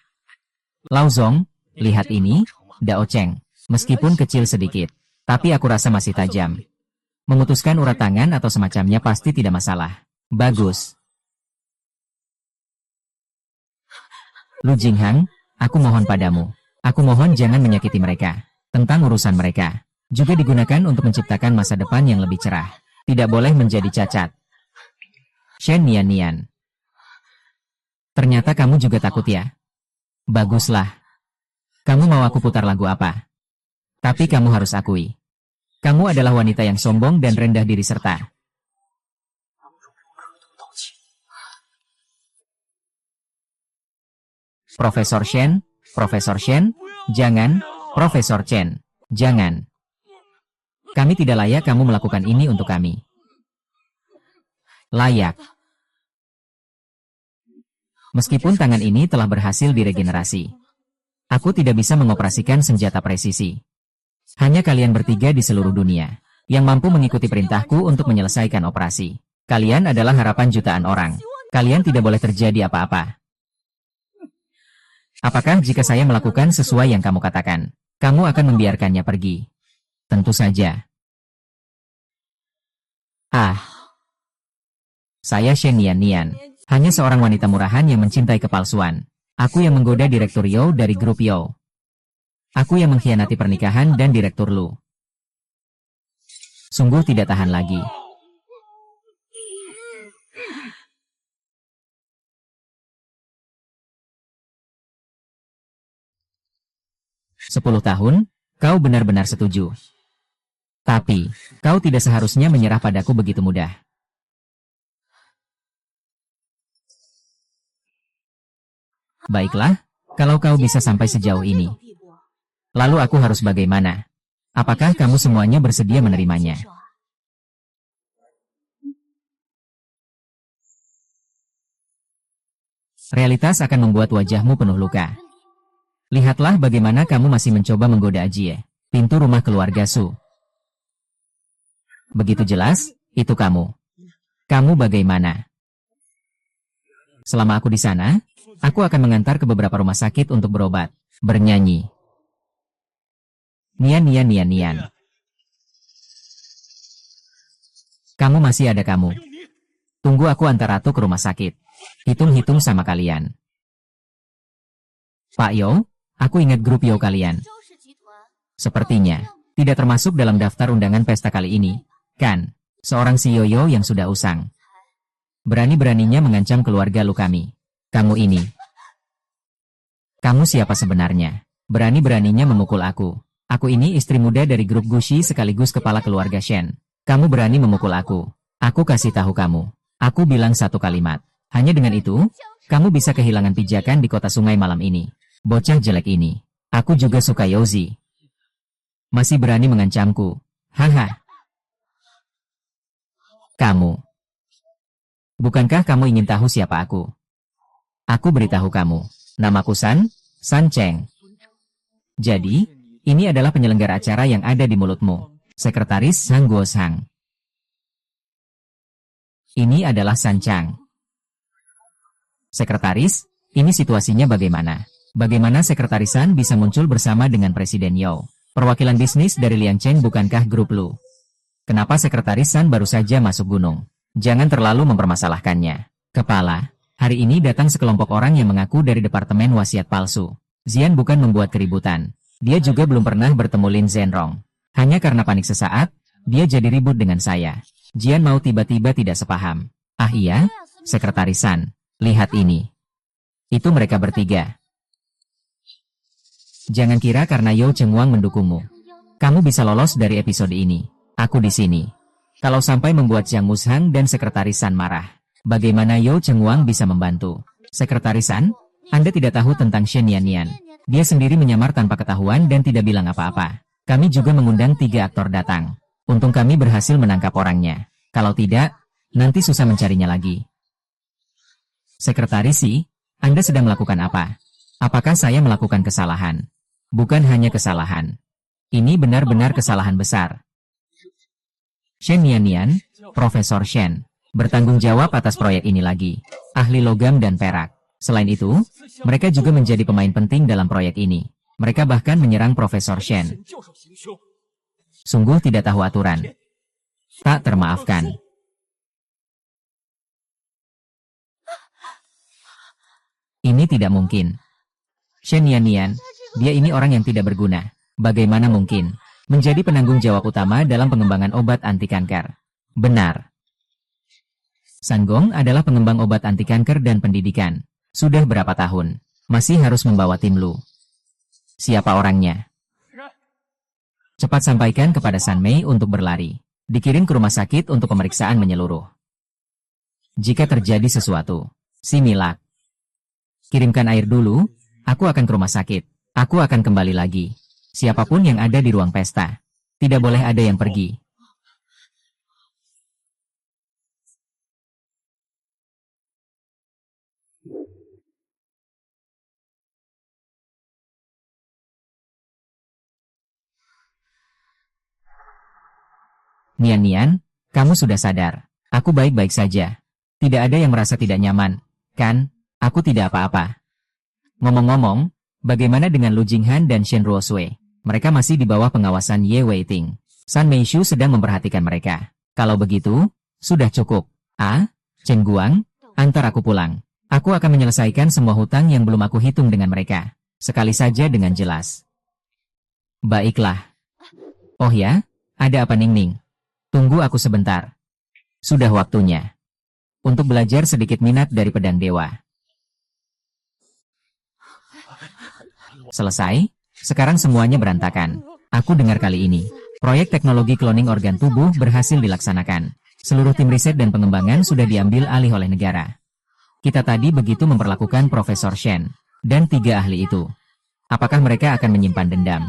Lao Zong, lihat ini, Dao Cheng. Meskipun kecil sedikit, tapi aku rasa masih tajam. Memutuskan urat tangan atau semacamnya pasti tidak masalah. Bagus. Lu Jinghang, aku mohon padamu. Aku mohon jangan menyakiti mereka. Tentang urusan mereka. Juga digunakan untuk menciptakan masa depan yang lebih cerah. Tidak boleh menjadi cacat. Shen Nian. Ternyata kamu juga takut ya? Baguslah. Kamu mau aku putar lagu apa? Tapi kamu harus akui. Kamu adalah wanita yang sombong dan rendah diri serta. Profesor Shen, jangan, Profesor Chen, jangan. Kami tidak layak kamu melakukan ini untuk kami. Layak. Meskipun tangan ini telah berhasil diregenerasi. Aku tidak bisa mengoperasikan senjata presisi. Hanya kalian bertiga di seluruh dunia yang mampu mengikuti perintahku untuk menyelesaikan operasi. Kalian adalah harapan jutaan orang. Kalian tidak boleh terjadi apa-apa. Apakah jika saya melakukan sesuai yang kamu katakan, kamu akan membiarkannya pergi? Tentu saja. Saya Shen Nian. Hanya seorang wanita murahan yang mencintai kepalsuan. Aku yang menggoda Direktur Yo dari grup Yo. Aku yang mengkhianati pernikahan dan Direktur Lu. Sungguh tidak tahan lagi. "10 tahun, kau benar-benar setuju. Tapi, kau tidak seharusnya menyerah padaku begitu mudah. Baiklah, kalau kau bisa sampai sejauh ini. Lalu aku harus bagaimana? Apakah kamu semuanya bersedia menerimanya?" Realitas akan membuat wajahmu penuh luka. Lihatlah bagaimana kamu masih mencoba menggoda Ajie, pintu rumah keluarga Su. Begitu jelas, itu kamu. Kamu bagaimana? Selama aku di sana, aku akan mengantar ke beberapa rumah sakit untuk berobat, bernyanyi. Nian. Kamu masih ada kamu. Tunggu aku antar Ratu ke rumah sakit. Hitung-hitung sama kalian. Pak Yo, aku ingat grup Yo kalian. Sepertinya, tidak termasuk dalam daftar undangan pesta kali ini, kan? Seorang CEO Yo yang sudah usang. Berani-beraninya mengancam keluarga lu kami. Kamu ini. Kamu siapa sebenarnya? Berani-beraninya memukul aku. Aku ini istri muda dari grup Gushi sekaligus kepala keluarga Shen. Kamu berani memukul aku. Aku kasih tahu kamu. Aku bilang satu kalimat. Hanya dengan itu, kamu bisa kehilangan pijakan di kota sungai malam ini. Bocah jelek ini. Aku juga suka Yozi. Masih berani mengancamku. Haha. Kamu. Bukankah kamu ingin tahu siapa aku? Aku beritahu kamu. Namaku San Cheng. Jadi, ini adalah penyelenggara acara yang ada di mulutmu. Sekretaris Sang Guosang. Ini adalah San Chang. Sekretaris, ini situasinya bagaimana? Bagaimana sekretarisan bisa muncul bersama dengan Presiden Yo? Perwakilan bisnis dari Liang Cheng bukankah grup Lu? Kenapa sekretarisan baru saja masuk gunung? Jangan terlalu mempermasalahkannya. Kepala, hari ini datang sekelompok orang yang mengaku dari Departemen Wasiat Palsu. Zian bukan membuat keributan. Dia juga belum pernah bertemu Lin Zhenrong. Hanya karena panik sesaat, dia jadi ribut dengan saya. Jian mau tiba-tiba tidak sepaham. Ah iya, sekretarisan. Lihat ini. Itu mereka bertiga. Jangan kira karena Yo Chengwang mendukungmu. Kamu bisa lolos dari episode ini. Aku di sini. Kalau sampai membuat Jiang Mushang dan sekretarisan marah, bagaimana Yo Chengwang bisa membantu? Sekretarisan, Anda tidak tahu tentang Shen Nian. Dia sendiri menyamar tanpa ketahuan dan tidak bilang apa-apa. Kami juga mengundang 3 aktor datang. Untung kami berhasil menangkap orangnya. Kalau tidak, nanti susah mencarinya lagi. Sekretarisi, Anda sedang melakukan apa? Apakah saya melakukan kesalahan? Bukan hanya kesalahan. Ini benar-benar kesalahan besar. Shen Nian, Profesor Shen, bertanggung jawab atas proyek ini lagi. Ahli logam dan perak. Selain itu, mereka juga menjadi pemain penting dalam proyek ini. Mereka bahkan menyerang Profesor Shen. Sungguh tidak tahu aturan. Tak termaafkan. Ini tidak mungkin. Shen Nian, Dia ini orang yang tidak berguna. Bagaimana mungkin menjadi penanggung jawab utama dalam pengembangan obat anti kanker? Benar. Sanggong adalah pengembang obat anti kanker dan pendidikan. Sudah berapa tahun? Masih harus membawa tim Lu. Siapa orangnya? Cepat sampaikan kepada San Mei untuk berlari. Dikirim ke rumah sakit untuk pemeriksaan menyeluruh. Jika terjadi sesuatu, si Milak. Kirimkan air dulu, aku akan ke rumah sakit. Aku akan kembali lagi. Siapapun yang ada di ruang pesta. Tidak boleh ada yang pergi. Nian, kamu sudah sadar. Aku baik-baik saja. Tidak ada yang merasa tidak nyaman, kan? Aku tidak apa-apa. Ngomong-ngomong, bagaimana dengan Lu Jinghan dan Shen Ruosui? Mereka masih di bawah pengawasan Ye Weiting. San Meishu sedang memperhatikan mereka. Kalau begitu, sudah cukup. Chen Guang, antar aku pulang. Aku akan menyelesaikan semua hutang yang belum aku hitung dengan mereka. Sekali saja dengan jelas. Baiklah. Oh ya, ada apa Ning? Tunggu aku sebentar. Sudah waktunya. Untuk belajar sedikit minat dari pedang dewa. Selesai? Sekarang semuanya berantakan. Aku dengar kali ini, proyek teknologi cloning organ tubuh berhasil dilaksanakan. Seluruh tim riset dan pengembangan sudah diambil alih oleh negara. Kita tadi begitu memperlakukan Profesor Shen dan 3 ahli itu. Apakah mereka akan menyimpan dendam?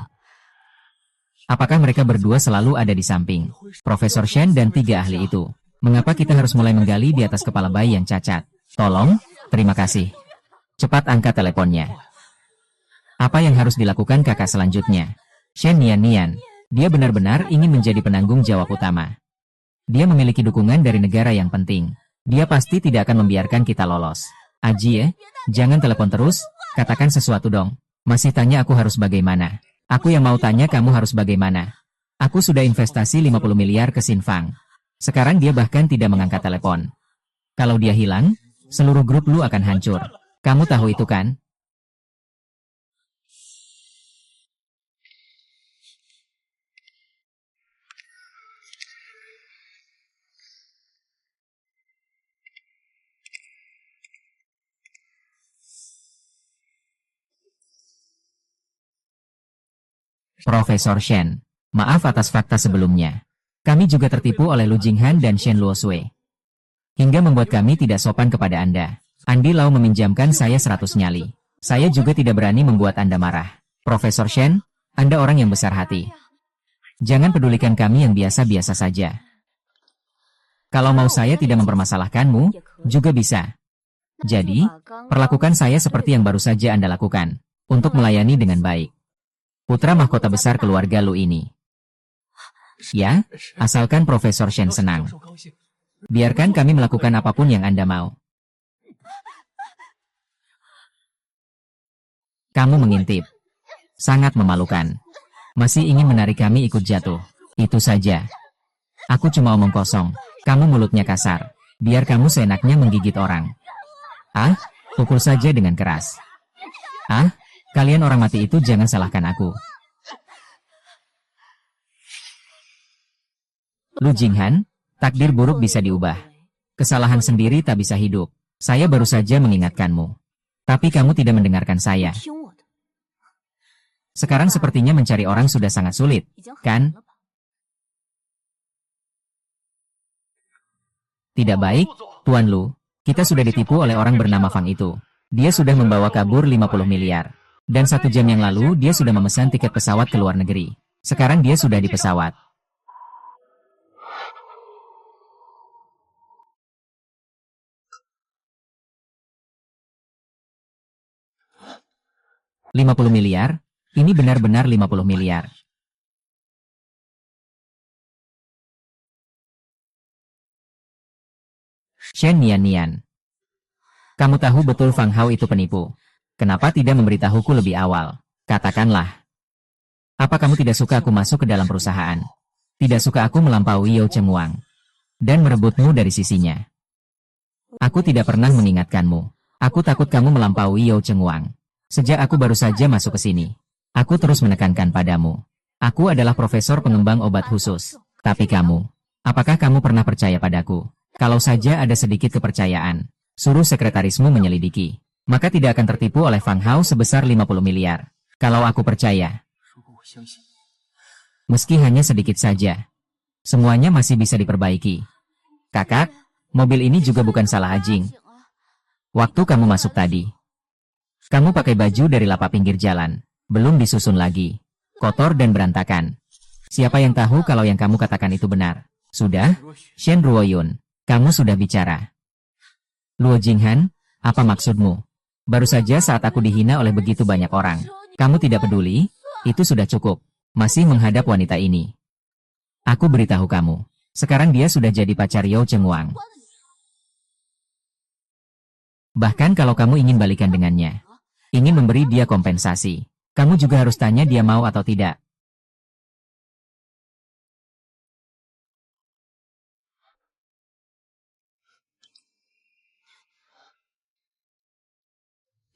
Apakah mereka berdua selalu ada di samping Profesor Shen dan 3 ahli itu? Mengapa kita harus mulai menggali di atas kepala bayi yang cacat? Tolong, terima kasih. Cepat angkat teleponnya. Apa yang harus dilakukan kakak selanjutnya? Shen Nian, dia benar-benar ingin menjadi penanggung jawab utama. Dia memiliki dukungan dari negara yang penting. Dia pasti tidak akan membiarkan kita lolos. Aji, jangan telepon terus, katakan sesuatu dong. Masih tanya aku harus bagaimana? Aku yang mau tanya kamu harus bagaimana? Aku sudah investasi 50 miliar ke Sinfang. Sekarang dia bahkan tidak mengangkat telepon. Kalau dia hilang, seluruh grup Lu akan hancur. Kamu tahu itu kan? Profesor Shen, maaf atas fakta sebelumnya. Kami juga tertipu oleh Lu Jinghan dan Shen Luosui. Hingga membuat kami tidak sopan kepada Anda. Andi Lau meminjamkan saya 100 nyali. Saya juga tidak berani membuat Anda marah. Profesor Shen, Anda orang yang besar hati. Jangan pedulikan kami yang biasa-biasa saja. Kalau mau saya tidak mempermasalahkanmu, juga bisa. Jadi, perlakukan saya seperti yang baru saja Anda lakukan, untuk melayani dengan baik. Putra mahkota besar keluarga Lu ini. Ya, asalkan Profesor Shen senang. Biarkan kami melakukan apapun yang Anda mau. Kamu mengintip. Sangat memalukan. Masih ingin menarik kami ikut jatuh. Itu saja. Aku cuma omong kosong. Kamu mulutnya kasar. Biar kamu seenaknya menggigit orang. Pukul saja dengan keras. Kalian orang mati itu jangan salahkan aku. Lu Jinghan, takdir buruk bisa diubah. Kesalahan sendiri tak bisa hidup. Saya baru saja mengingatkanmu. Tapi kamu tidak mendengarkan saya. Sekarang sepertinya mencari orang sudah sangat sulit, kan? Tidak baik, Tuan Lu. Kita sudah ditipu oleh orang bernama Fang itu. Dia sudah membawa kabur 50 miliar. Dan 1 jam yang lalu dia sudah memesan tiket pesawat ke luar negeri. Sekarang dia sudah di pesawat. $50 miliar? Ini benar-benar 50 miliar. Shen Nian. Kamu tahu betul Fang Hao itu penipu. Kenapa tidak memberitahuku lebih awal? Katakanlah. Apa kamu tidak suka aku masuk ke dalam perusahaan? Tidak suka aku melampaui Yao Cheng Wang dan merebutmu dari sisinya? Aku tidak pernah mengingatkanmu. Aku takut kamu melampaui Yao Cheng Wang. Sejak aku baru saja masuk ke sini. Aku terus menekankan padamu. Aku adalah profesor pengembang obat khusus. Tapi kamu, apakah kamu pernah percaya padaku? Kalau saja ada sedikit kepercayaan, suruh sekretarismu menyelidiki. Maka tidak akan tertipu oleh Fang Hao sebesar 50 miliar. Kalau aku percaya, meski hanya sedikit saja, semuanya masih bisa diperbaiki. Kakak, mobil ini juga bukan salah Ajing. Waktu kamu masuk tadi, kamu pakai baju dari lapak pinggir jalan, belum disusun lagi, kotor dan berantakan. Siapa yang tahu kalau yang kamu katakan itu benar? Sudah, Shen Ruoyun, kamu sudah bicara. Luo Jinghan, apa maksudmu? Baru saja saat aku dihina oleh begitu banyak orang, kamu tidak peduli? Itu sudah cukup. Masih menghadap wanita ini. Aku beritahu kamu, sekarang dia sudah jadi pacar Yao Chengwang. Bahkan kalau kamu ingin balikan dengannya, ingin memberi dia kompensasi, kamu juga harus tanya dia mau atau tidak.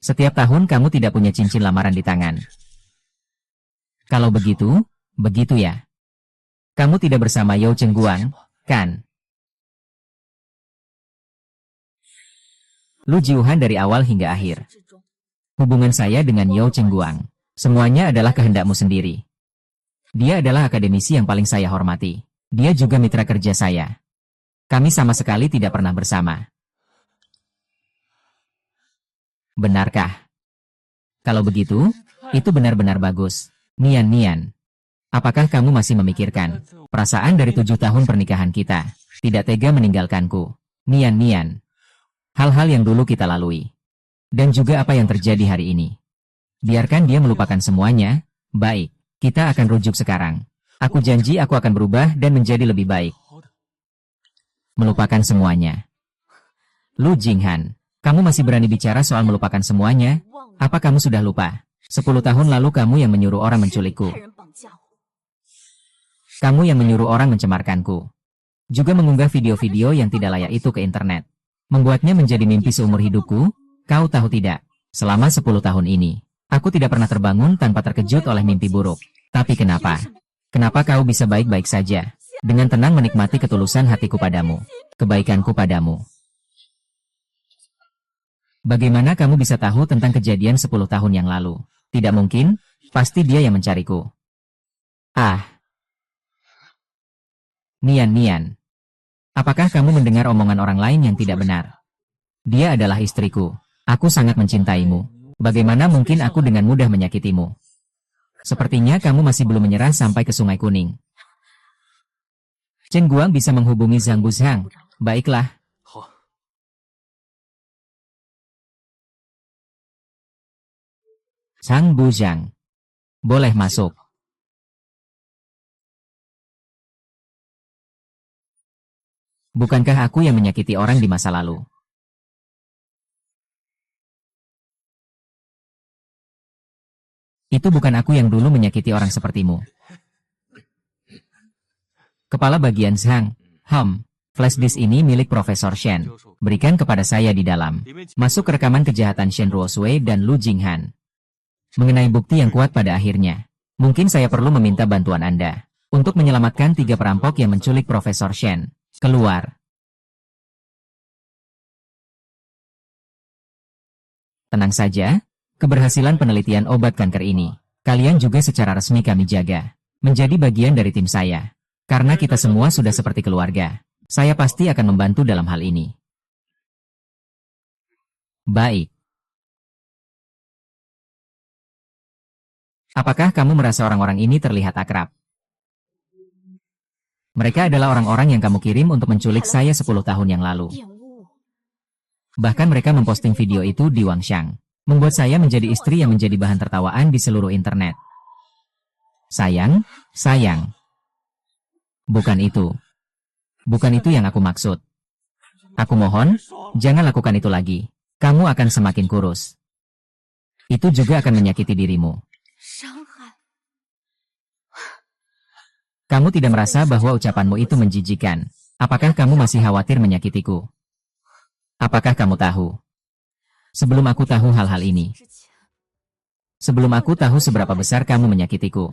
Setiap tahun kamu tidak punya cincin lamaran di tangan. Kalau begitu, begitu ya. Kamu tidak bersama Yao Chengguang, kan? Lu Jiuhan dari awal hingga akhir. Hubungan saya dengan Yao Chengguang, semuanya adalah kehendakmu sendiri. Dia adalah akademisi yang paling saya hormati. Dia juga mitra kerja saya. Kami sama sekali tidak pernah bersama. Benarkah? Kalau begitu, itu benar-benar bagus. Nian, apakah kamu masih memikirkan perasaan dari 7 tahun pernikahan kita? Tidak tega meninggalkanku. Nian, hal-hal yang dulu kita lalui. Dan juga apa yang terjadi hari ini. Biarkan dia melupakan semuanya. Baik, kita akan rujuk sekarang. Aku janji aku akan berubah dan menjadi lebih baik. Melupakan semuanya. Lu Jinghan, kamu masih berani bicara soal melupakan semuanya? Apa kamu sudah lupa? 10 tahun lalu kamu yang menyuruh orang menculikku. Kamu yang menyuruh orang mencemarkanku. Juga mengunggah video-video yang tidak layak itu ke internet. Membuatnya menjadi mimpi seumur hidupku. Kau tahu tidak? Selama 10 tahun ini, aku tidak pernah terbangun tanpa terkejut oleh mimpi buruk. Tapi kenapa? Kenapa kau bisa baik-baik saja? Dengan tenang menikmati ketulusan hatiku padamu. Kebaikanku padamu. Bagaimana kamu bisa tahu tentang kejadian 10 tahun yang lalu? Tidak mungkin, pasti dia yang mencariku. Ah. Nian. Apakah kamu mendengar omongan orang lain yang tidak benar? Dia adalah istriku. Aku sangat mencintaimu. Bagaimana mungkin aku dengan mudah menyakitimu? Sepertinya kamu masih belum menyerah sampai ke Sungai Kuning. Chen Guang bisa menghubungi Zhang Buzhang. Baiklah. Zhang Buzhang. Boleh masuk. Bukankah aku yang menyakiti orang di masa lalu? Itu bukan aku yang dulu menyakiti orang sepertimu. Kepala bagian Zhang. Flash disk ini milik Profesor Shen. Berikan kepada saya di dalam. Masuk ke rekaman kejahatan Shen Ruosui dan Lu Jinghan. Mengenai bukti yang kuat pada akhirnya. Mungkin saya perlu meminta bantuan Anda. Untuk menyelamatkan 3 perampok yang menculik Profesor Shen. Keluar. Tenang saja. Keberhasilan penelitian obat kanker ini, kalian juga secara resmi kami jaga. Menjadi bagian dari tim saya. Karena kita semua sudah seperti keluarga. Saya pasti akan membantu dalam hal ini. Baik. Apakah kamu merasa orang-orang ini terlihat akrab? Mereka adalah orang-orang yang kamu kirim untuk menculik saya 10 tahun yang lalu. Bahkan mereka memposting video itu di Wangxiang. Membuat saya menjadi istri yang menjadi bahan tertawaan di seluruh internet. Sayang. Bukan itu. Bukan itu yang aku maksud. Aku mohon, jangan lakukan itu lagi. Kamu akan semakin kurus. Itu juga akan menyakiti dirimu. Kamu tidak merasa bahwa ucapanmu itu menjijikan. Apakah kamu masih khawatir menyakitiku? Apakah kamu tahu? Sebelum aku tahu hal-hal ini, Sebelum aku tahu seberapa besar kamu menyakitiku,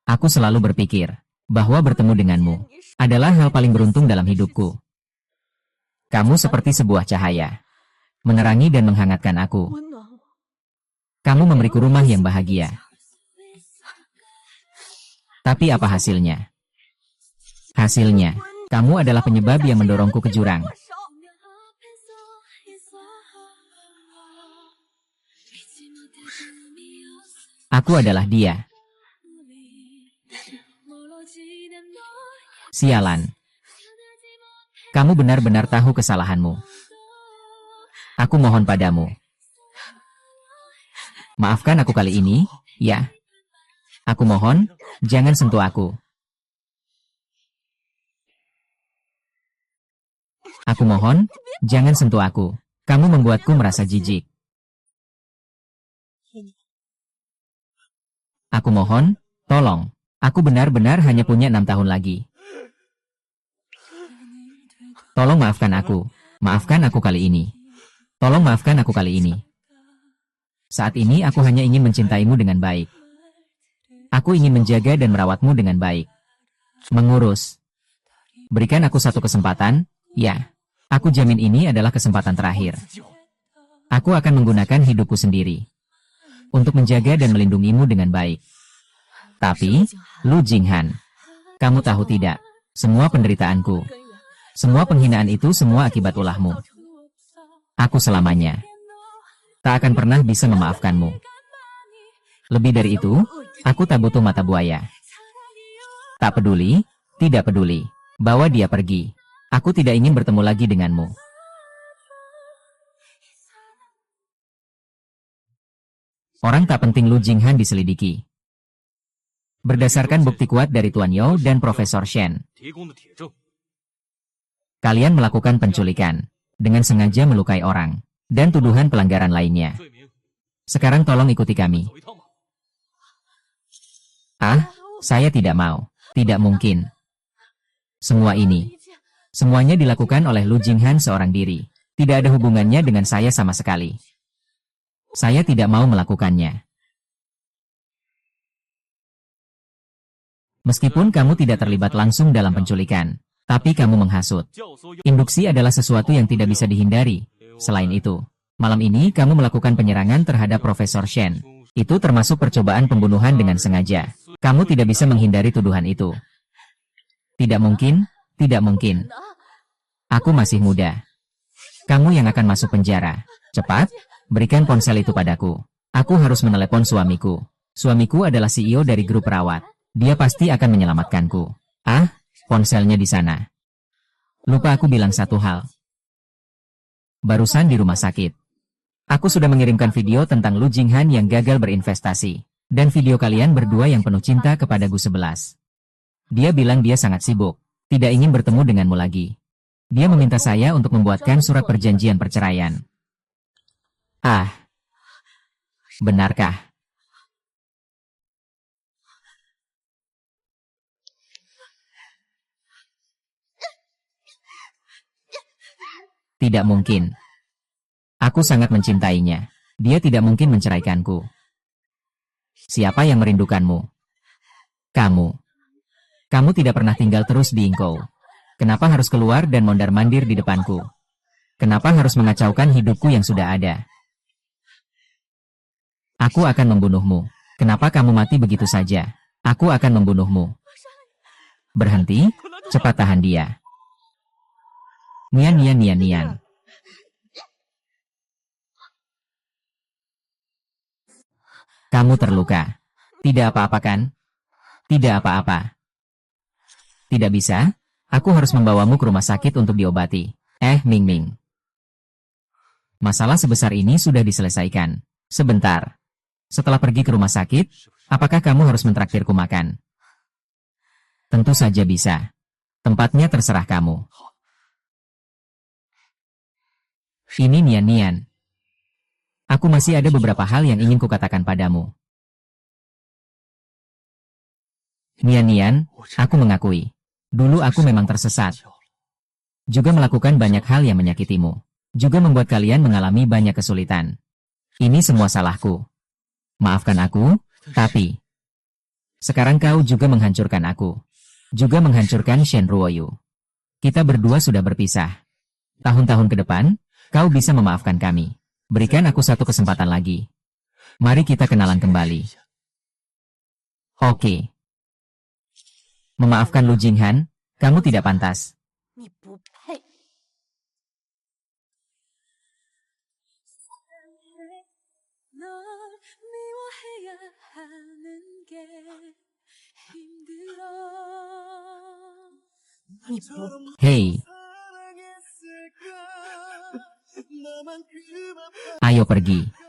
aku selalu berpikir bahwa bertemu denganmu adalah hal paling beruntung dalam hidupku. Kamu seperti sebuah cahaya, menerangi dan menghangatkan aku. Kamu memberiku rumah yang bahagia. Tapi apa hasilnya? Hasilnya, kamu adalah penyebab yang mendorongku ke jurang. Aku adalah dia. Sialan. Kamu benar-benar tahu kesalahanmu. Aku mohon padamu. Maafkan aku kali ini, ya. Aku mohon, jangan sentuh aku. Aku mohon, jangan sentuh aku. Kamu membuatku merasa jijik. Aku mohon, tolong. Aku benar-benar hanya punya 6 tahun lagi. Tolong maafkan aku. Maafkan aku kali ini. Tolong maafkan aku kali ini. Saat ini aku hanya ingin mencintaimu dengan baik. Aku ingin menjaga dan merawatmu dengan baik. Mengurus. Berikan aku satu kesempatan, ya. Aku jamin ini adalah kesempatan terakhir. Aku akan menggunakan hidupku sendiri untuk menjaga dan melindungimu dengan baik. Tapi, Lu Jinghan, kamu tahu tidak, semua penderitaanku, semua penghinaan itu semua akibat ulahmu. Aku selamanya tak akan pernah bisa memaafkanmu. Lebih dari itu, aku tak butuh mata buaya. Tak peduli, tidak peduli, bawa dia pergi. Aku tidak ingin bertemu lagi denganmu. Orang tak penting Lu Jinghan diselidiki. Berdasarkan bukti kuat dari Tuan Yao dan Profesor Shen, kalian melakukan penculikan dengan sengaja melukai orang dan tuduhan pelanggaran lainnya. Sekarang tolong ikuti kami. Ah, saya tidak mau. Tidak mungkin. Semuanya dilakukan oleh Lu Jinghan seorang diri. Tidak ada hubungannya dengan saya sama sekali. Saya tidak mau melakukannya. Meskipun kamu tidak terlibat langsung dalam penculikan, tapi kamu menghasut. Induksi adalah sesuatu yang tidak bisa dihindari. Selain itu, malam ini kamu melakukan penyerangan terhadap Profesor Shen. Itu termasuk percobaan pembunuhan dengan sengaja. Kamu tidak bisa menghindari tuduhan itu. Tidak mungkin, tidak mungkin. Aku masih muda. Kamu yang akan masuk penjara. Cepat, berikan ponsel itu padaku. Aku harus menelepon suamiku. Suamiku adalah CEO dari grup perawat. Dia pasti akan menyelamatkanku. Ah, ponselnya di sana. Lupa aku bilang satu hal. Barusan di rumah sakit, aku sudah mengirimkan video tentang Lu Jinghan yang gagal berinvestasi. Dan video kalian berdua yang penuh cinta kepada Gu 11. Dia bilang dia sangat sibuk, tidak ingin bertemu denganmu lagi. Dia meminta saya untuk membuatkan surat perjanjian perceraian. Ah, benarkah? Tidak mungkin. Aku sangat mencintainya. Dia tidak mungkin menceraikanku. Siapa yang merindukanmu? Kamu. Kamu tidak pernah tinggal terus di Ingkou. Kenapa harus keluar dan mondar-mandir di depanku? Kenapa harus mengacaukan hidupku yang sudah ada? Aku akan membunuhmu. Kenapa kamu mati begitu saja? Aku akan membunuhmu. Berhenti, cepat tahan dia. Nian, nian, nian, nian. Kamu terluka. Tidak apa-apa kan? Tidak apa-apa. Tidak bisa? Aku harus membawamu ke rumah sakit untuk diobati. Ming Ming. Masalah sebesar ini sudah diselesaikan. Sebentar. Setelah pergi ke rumah sakit, apakah kamu harus mentraktirku makan? Tentu saja bisa. Tempatnya terserah kamu. Ini Nian-Nian. Aku masih ada beberapa hal yang ingin kukatakan padamu. Nian-Nian, aku mengakui. Dulu aku memang tersesat. Juga melakukan banyak hal yang menyakitimu. Juga membuat kalian mengalami banyak kesulitan. Ini semua salahku. Maafkan aku, tapi sekarang kau juga menghancurkan aku. Juga menghancurkan Shen Ruoyu. Kita berdua sudah berpisah. Tahun-tahun ke depan, kau bisa memaafkan kami. Berikan aku satu kesempatan lagi. Mari kita kenalan kembali. Oke. Memaafkan Lu Jinghan, kamu tidak pantas. Hei, ayo pergi.